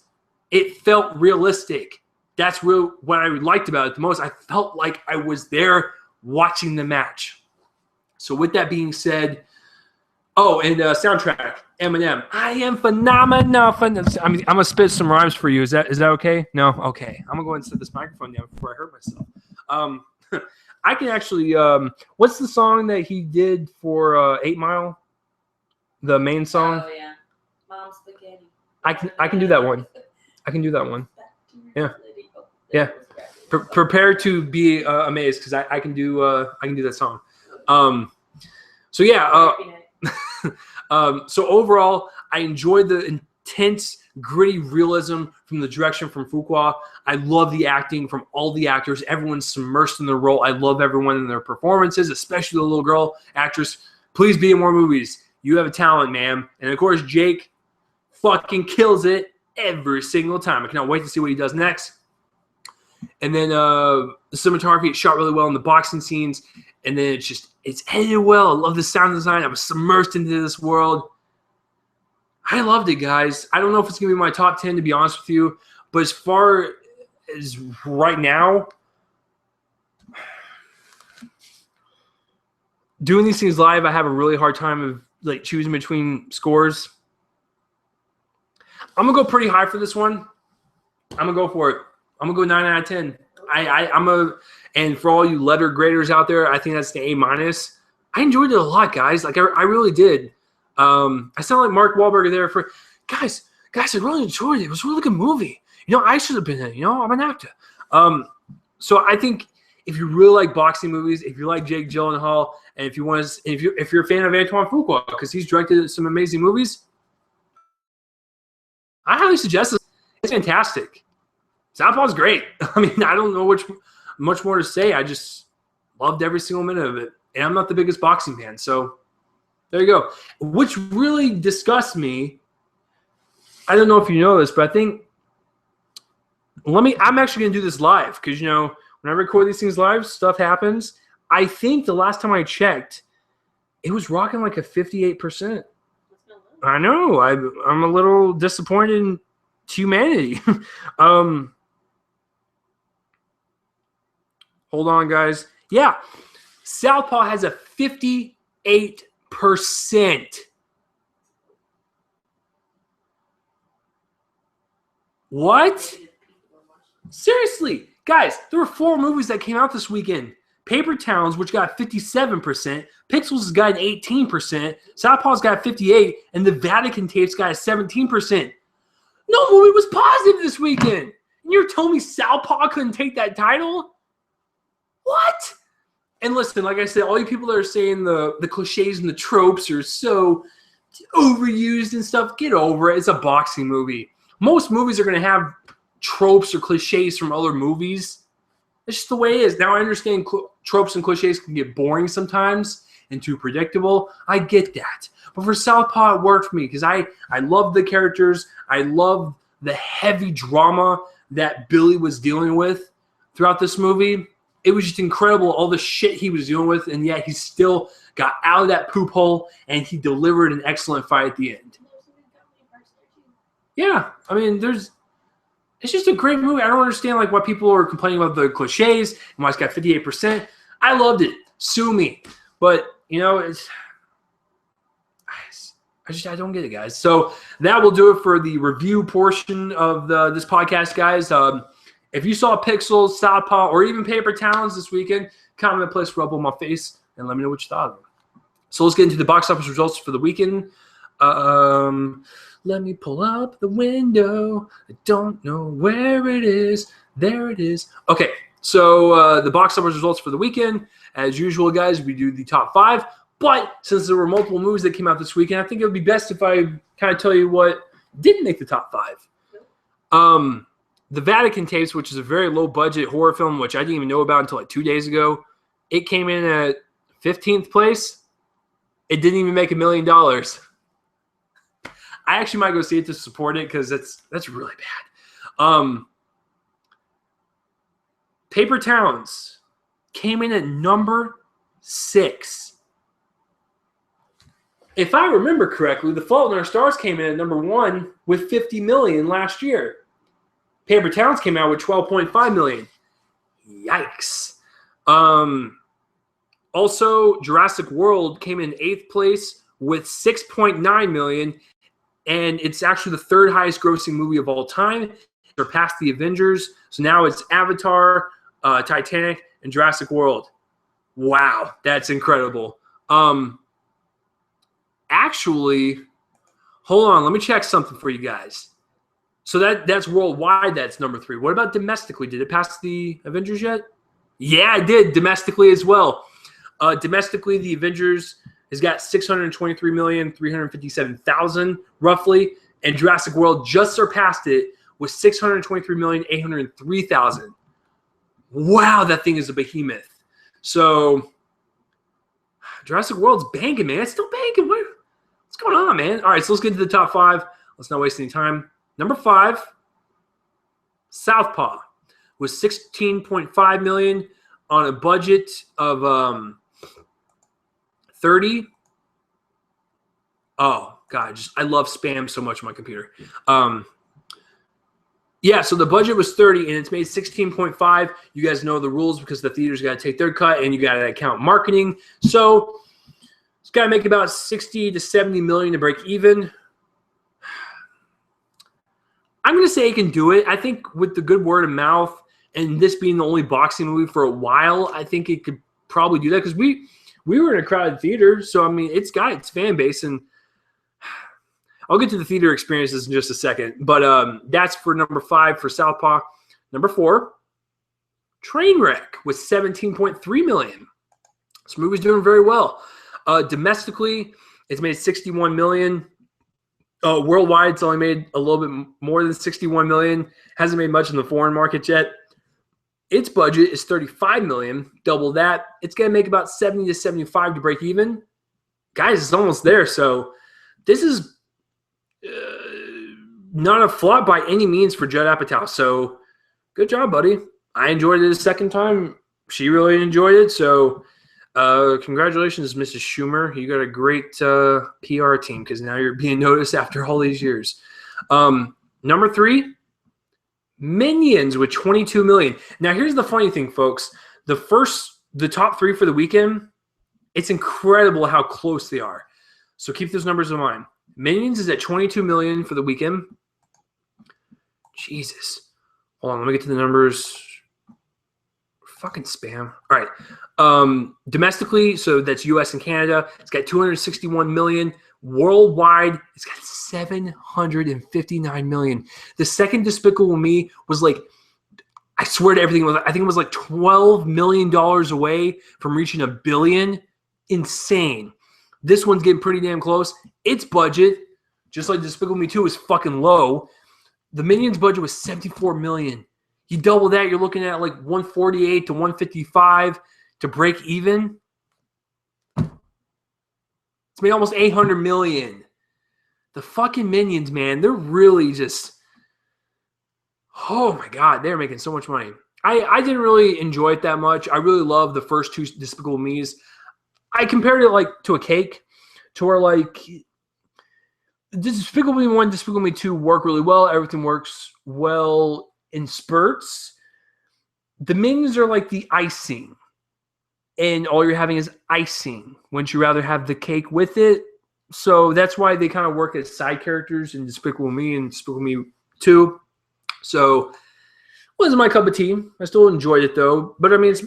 It felt realistic. That's what I liked about it the most. I felt like I was there watching the match. So with that being said, and soundtrack, Eminem. I am phenomenal. I'm gonna spit some rhymes for you. Is that okay? No, okay. I'm gonna go and set this microphone down before I hurt myself. I can actually. What's the song that he did for 8 Mile? The main song. Oh yeah, Mom's Spaghetti. I can do that one. I can do that one. Yeah. Yeah. Prepare to be amazed because I can do that song. So yeah. So overall, I enjoyed the intense, gritty realism from the direction from Fuqua. I love the acting from all the actors. Everyone's immersed in their role. I love everyone in their performances, especially the little girl actress. Please be in more movies. You have a talent, man. And of course, Jake fucking kills it every single time. I cannot wait to see what he does next. And then the cinematography, it's shot really well in the boxing scenes. And then it's edited well. I love the sound design. I was submersed into this world. I loved it, guys. I don't know if it's going to be my top 10, to be honest with you. But as far as right now, doing these things live, I have a really hard time of like choosing between scores. I'm going to go pretty high for this one. I'm going to go for it. I'm going to go 9 out of 10. And for all you letter graders out there, I think that's the A-. I enjoyed it a lot, guys. Like I really did. I sound like Mark Wahlberg there for guys, I really enjoyed it. It was a really good movie. You know, I should have been in it. You know, I'm an actor. So I think if you really like boxing movies, if you like Jake Gyllenhaal, and if you're a fan of Antoine Fuqua, because he's directed some amazing movies, I highly suggest it. It's fantastic. Southpaw's great. I mean, I don't know much more to say. I just loved every single minute of it. And I'm not the biggest boxing fan, so there you go. Which really disgusts me. I don't know if you know this, but I think I'm actually gonna do this live because when I record these things live, stuff happens. I think the last time I checked, it was rocking like a 58%. I know. I'm a little disappointed in humanity. Hold on, guys. Yeah, Southpaw has a 58%. What? Seriously, guys, there were 4 movies that came out this weekend. Paper Towns, which got 57%, Pixels has got an 18%, Southpaw's got 58%, and the Vatican Tapes got a 17%. No movie was positive this weekend. And you're telling me Southpaw couldn't take that title? What? And listen, like I said, all you people that are saying the cliches and the tropes are so overused and stuff, get over it. It's a boxing movie. Most movies are going to have tropes or cliches from other movies. It's just the way it is. Now I understand tropes and cliches can get boring sometimes and too predictable. I get that. But for Southpaw, it worked for me because I love the characters. I love the heavy drama that Billy was dealing with throughout this movie. It was just incredible, all the shit he was dealing with, and yet he still got out of that poop hole, and he delivered an excellent fight at the end. Yeah, I mean, it's just a great movie. I don't understand why people are complaining about the cliches and why it's got 58%. I loved it. Sue me. But, I don't get it, guys. So that will do it for the review portion of this podcast, guys. If you saw Pixels, Southpaw, or even Paper Towns this weekend, comment, place, rub on my face, and let me know what you thought of them. So let's get into the box office results for the weekend. Let me pull up the window. I don't know where it is. There it is. Okay, so the box office results for the weekend. As usual, guys, we do the top 5. But since there were multiple movies that came out this weekend, I think it would be best if I kind of tell you what didn't make the top 5. The Vatican Tapes, which is a very low-budget horror film, which I didn't even know about until 2 days ago, it came in at 15th place. It didn't even make $1 million. I actually might go see it to support it because that's really bad. Paper Towns came in at number 6. If I remember correctly, The Fault in Our Stars came in at number 1 with $50 million last year. Paper Towns came out with $12.5 million. Yikes. Also, Jurassic World came in 8th place with $6.9 million. And it's actually the 3rd highest grossing movie of all time. It surpassed the Avengers. So now it's Avatar, Titanic, and Jurassic World. Wow, that's incredible. Actually, hold on. Let me check something for you guys. So that's worldwide. That's number 3. What about domestically? Did it pass the Avengers yet? Yeah, it did domestically as well. Domestically, the Avengers has got 623,357,000 roughly, and Jurassic World just surpassed it with 623,803,000. Wow, that thing is a behemoth. So Jurassic World's banking, man. It's still banking. What's going on, man? All right, so let's get to the top 5. Let's not waste any time. Number 5, Southpaw was $16.5 million on a budget of 30. Oh God, I love spam so much on my computer. Yeah, so the budget was 30 and it's made 16.5. You guys know the rules because the theaters got to take their cut and you got to account marketing. So it's got to make about 60 to 70 million to break even. I'm going to say it can do it. I think with the good word of mouth and this being the only boxing movie for a while, I think it could probably do that because we were in a crowded theater. So, I mean, it's got its fan base. And I'll get to the theater experiences in just a second. But that's for number 5 for Southpaw. Number 4, Trainwreck with $17.3 million. This movie's doing very well. Domestically, it's made $61 million. Worldwide, it's only made a little bit more than $61 million. Hasn't made much in the foreign market yet. Its budget is $35 million, double that. It's going to make about 70 to 75 to break even. Guys, it's almost there. So this is not a flop by any means for Judd Apatow. So Good job, buddy. I enjoyed it a second time. She really enjoyed it. So congratulations, Mrs. Schumer. You got a great PR team because now you're being noticed after all these years. Number 3, Minions with 22 million. Now, here's the funny thing, folks. The top 3 for the weekend, it's incredible how close they are. So keep those numbers in mind. Minions is at 22 million for the weekend. Jesus. Hold on, let me get to the numbers. Fucking spam. All right. Domestically, so that's US and Canada, it's got 261 million. Worldwide, it's got 759 million. The second Despicable Me was like, I swear to everything, I think it was like $12 million away from reaching $1 billion. Insane. This one's getting pretty damn close. Its budget, just like Despicable Me 2, is fucking low. The Minions budget was 74 million. You double that, you're looking at like 148 to 155 to break even. It's made almost 800 million. The fucking Minions, man, they're really just, oh my God, they're making so much money. I didn't really enjoy it that much. I really love the first 2 Despicable Me's. I compared it like to a cake, to where like Despicable Me 1, Despicable Me 2 work really well. Everything works well in spurts. The Minions are like the icing, and all you're having is icing. Wouldn't you rather have the cake with it? So that's why they kind of work as side characters in Despicable Me and Despicable Me 2. So it wasn't my cup of tea. I still enjoyed it though. But I mean, it's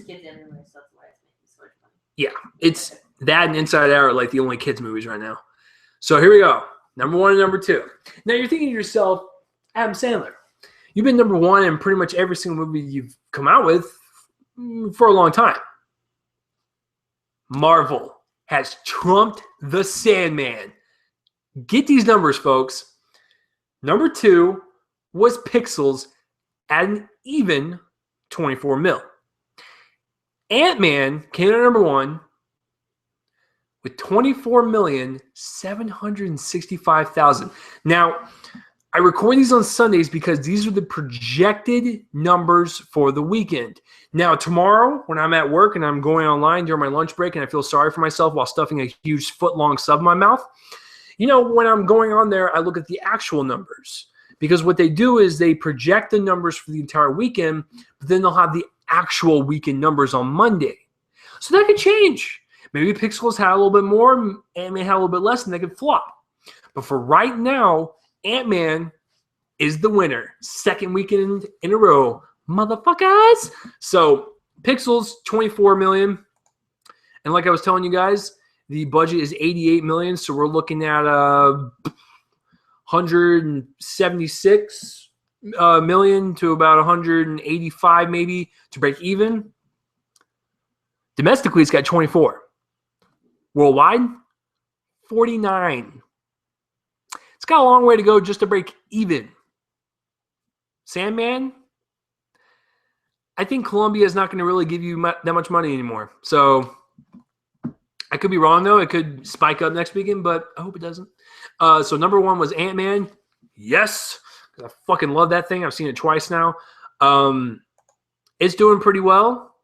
yeah, it's that and Inside Out are like the only kids movies right now. So here we go. Number 1 and number 2. Now you're thinking to yourself, Adam Sandler, you've been number 1 in pretty much every single movie you've come out with for a long time. Marvel has trumped the Sandman. Get these numbers, folks. Number 2 was Pixels at an even 24 mil. Ant-Man came in at number 1 with 24,765,000. Now, I record these on Sundays because these are the projected numbers for the weekend. Now, tomorrow, when I'm at work and I'm going online during my lunch break and I feel sorry for myself while stuffing a huge foot-long sub in my mouth, you know, when I'm going on there, I look at the actual numbers. Because what they do is they project the numbers for the entire weekend, but then they'll have the actual weekend numbers on Monday. So that could change. Maybe Pixels had a little bit more, Ant-Man had a little bit less, and they could flop. But for right now, Ant-Man is the winner. Second weekend in a row. Motherfuckers! So, Pixels, 24 million. And like I was telling you guys, the budget is 88 million, so we're looking at 176 million to about 185 maybe to break even. Domestically, it's got 24. Worldwide, 49. It's got a long way to go just to break even. Sandman, I think Columbia is not going to really give you that much money anymore. So I could be wrong, though. It could spike up next weekend, but I hope it doesn't. So number 1 was Ant-Man. Yes. I fucking love that thing. I've seen it twice now. It's doing pretty well.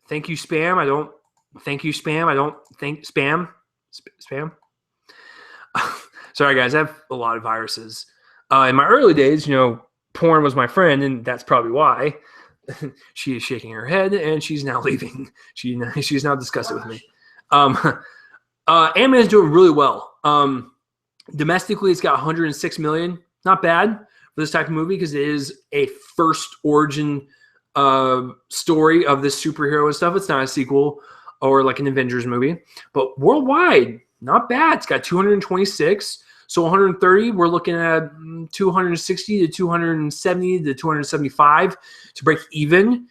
Thank you, Spam. I don't thank Spam. Spam. Sorry, guys. I have a lot of viruses. In my early days, you know, porn was my friend, and that's probably why. She is shaking her head, and she's now leaving. She's now disgusted with me. Ant-Man is doing really well. Domestically, it's got 106 million. Not bad for this type of movie because it is a first origin story of this superhero and stuff. It's not a sequel or like an Avengers movie. But worldwide, not bad. It's got 226. So 130, we're looking at 260 to 270 to 275 to break even.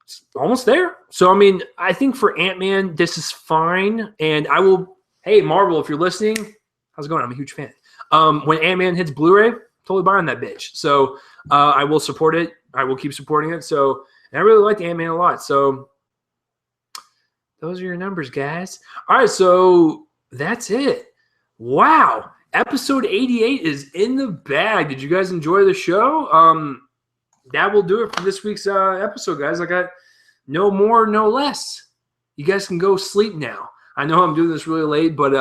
It's almost there. So, I mean, I think for Ant-Man, this is fine. And I will, hey, Marvel, if you're listening, how's it going? I'm a huge fan. When Ant-Man hits Blu-ray, totally buying that bitch. So I will support it. I will keep supporting it. So and I really like Ant-Man a lot. So those are your numbers, guys. All right, so that's it. Wow. Episode 88 is in the bag. Did you guys enjoy the show? that will do it for this week's episode, guys. I got no more, no less. You guys can go sleep now. I know I'm doing this really late, but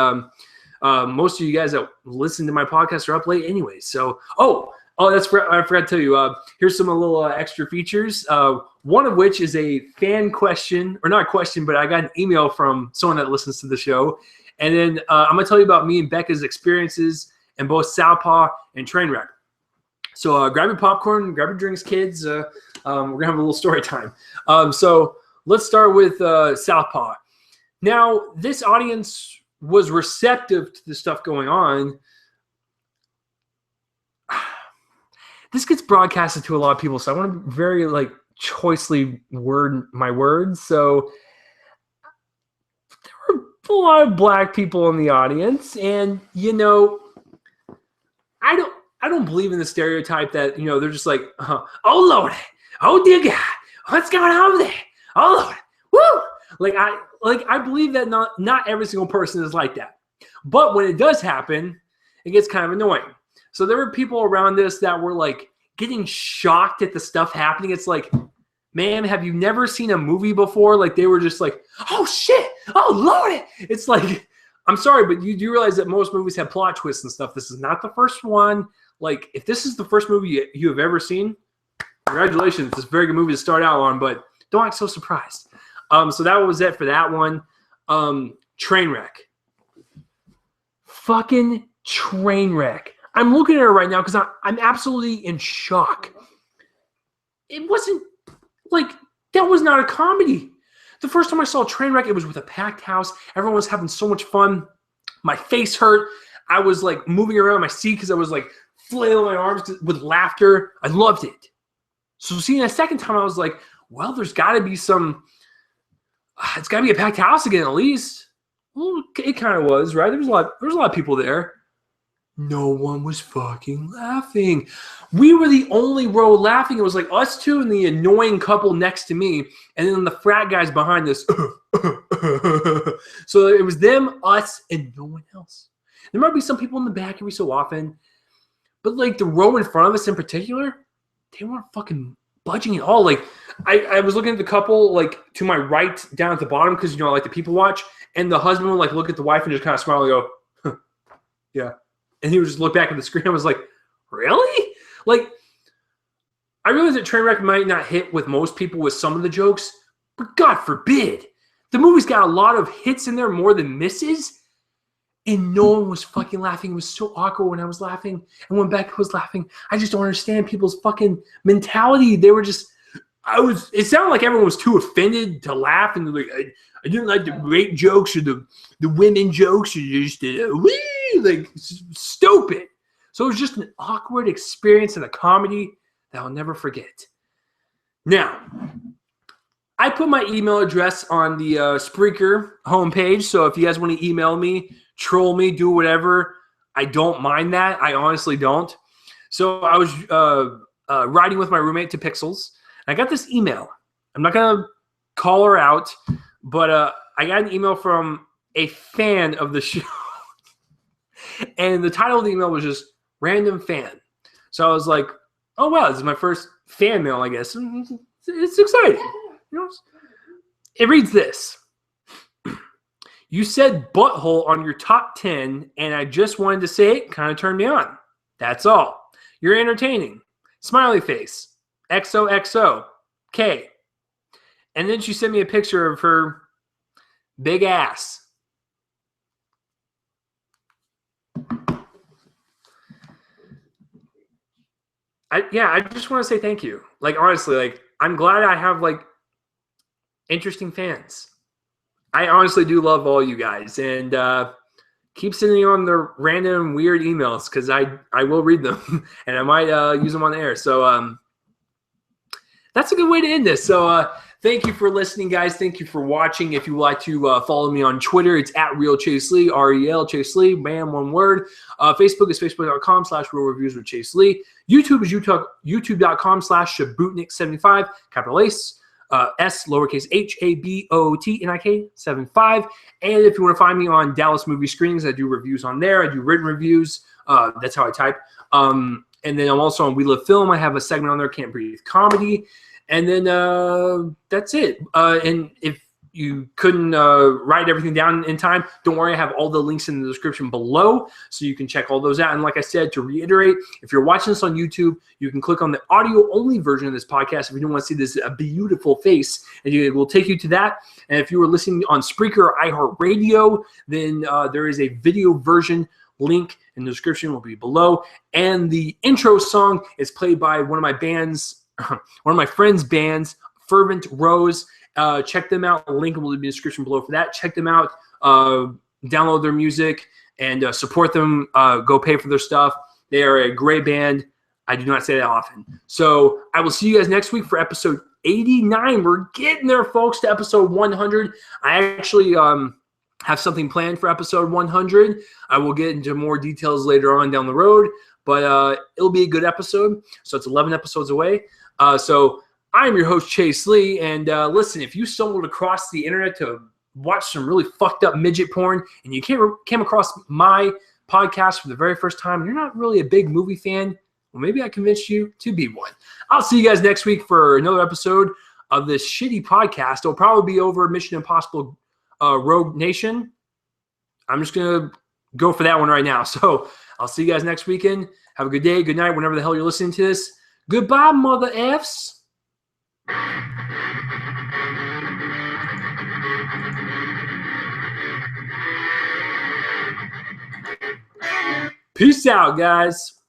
most of you guys that listen to my podcast are up late anyway. So, I forgot to tell you. Here's some little extra features. One of which is a fan question, or not a question, but I got an email from someone that listens to the show. And then I'm going to tell you about me and Becca's experiences in both Southpaw and Trainwreck. So grab your popcorn, grab your drinks, kids. We're going to have a little story time. So let's start with Southpaw. Now, this audience was receptive to the stuff going on. This gets broadcasted to a lot of people, so I want to very choicely word my words. So there were a lot of black people in the audience, and I don't believe in the stereotype that they're just like, oh Lord, oh dear God, what's going on over there? Oh Lord, woo! I believe that not every single person is like that, but when it does happen, it gets kind of annoying. So there were people around us that were getting shocked at the stuff happening. It's like, man, have you never seen a movie before? They were just like, oh shit, oh Lord. It's like, I'm sorry, but you do realize that most movies have plot twists and stuff. This is not the first one. If this is the first movie you have ever seen, congratulations. It's a very good movie to start out on, but don't act so surprised. So that was it for that one. Trainwreck. Fucking Trainwreck. I'm looking at it right now because I'm absolutely in shock. It wasn't that was not a comedy. The first time I saw Trainwreck, it was with a packed house. Everyone was having so much fun. My face hurt. I was moving around my seat because I was flailing my arms with laughter. I loved it. So seeing it a second time, I was like, well, there's got to be some. It's got to be a packed house again, at least. Well, it kind of was, right? There was a lot of people there. No one was fucking laughing. We were the only row laughing. It was us two and the annoying couple next to me, and then the frat guys behind us. So it was them, us, and no one else. There might be some people in the back every so often, but the row in front of us in particular, they weren't fucking budging at all. I was looking at the couple to my right down at the bottom because I like the people watch, and the husband would look at the wife and just kind of smile and go, huh, yeah. And he would just look back at the screen and was like, really? I realize that Trainwreck might not hit with most people with some of the jokes, but God forbid. The movie's got a lot of hits in there more than misses, and no one was fucking laughing. It was so awkward when I was laughing and when Becca was laughing. I just don't understand people's fucking mentality. They were just, it sounded like everyone was too offended to laugh, and they're like, I didn't like the rape jokes or the women jokes or just stupid. So it was just an awkward experience and a comedy that I'll never forget. Now, I put my email address on the Spreaker homepage, so if you guys want to email me, troll me, do whatever, I don't mind that. I honestly don't. So I was riding with my roommate to Pixels, and I got this email. I'm not going to call her out, but I got an email from a fan of the show. And the title of the email was just random fan. So I was like, oh, wow, this is my first fan mail, I guess. It's exciting. It reads this. You said butthole on your top 10, and I just wanted to say it kind of turned me on. That's all. You're entertaining. Smiley face. XOXO. K. And then she sent me a picture of her big ass. I just want to say thank you. Honestly, I'm glad I have interesting fans. I honestly do love all you guys, and keep sending on the random weird emails because I will read them and I might use them on the air. So that's a good way to end this. So thank you for listening, guys. Thank you for watching. If you would like to follow me on Twitter, it's at Real Chase Lee, REL Chase Lee, bam, one word. Facebook is facebook.com/Real Reviews with Chase Lee. YouTube is youtube.com/Shabotnik75, capital S, lowercase HABOTNIK 75. And if you want to find me on Dallas Movie Screenings, I do reviews on there. I do written reviews. That's how I type. And then I'm also on We Live Film. I have a segment on there, Can't Breathe Comedy. And then that's it. And if you couldn't write everything down in time, don't worry. I have all the links in the description below, so you can check all those out. And like I said, to reiterate, if you're watching this on YouTube, you can click on the audio-only version of this podcast if you don't want to see this beautiful face, and it will take you to that. And if you were listening on Spreaker or iHeartRadio, then there is a video version. Link in the description will be below. And the intro song is played by one of my bands, one of my friends' bands, Fervent Roze. Check them out. The link will be in the description below for that. Check them out. Download their music and support them. Go pay for their stuff. They are a great band. I do not say that often. So I will see you guys next week for episode 89. We're getting there, folks, to episode 100. I actually have something planned for episode 100. I will get into more details later on down the road, but it'll be a good episode. So it's 11 episodes away. So I'm your host, Chase Lee, and listen, if you stumbled across the internet to watch some really fucked up midget porn and you came across my podcast for the very first time and you're not really a big movie fan, well, maybe I convinced you to be one. I'll see you guys next week for another episode of this shitty podcast. It'll probably be over Mission Impossible Rogue Nation. I'm just going to go for that one right now. So I'll see you guys next weekend. Have a good day, good night, whenever the hell you're listening to this. Goodbye, mother Fs. Peace out, guys.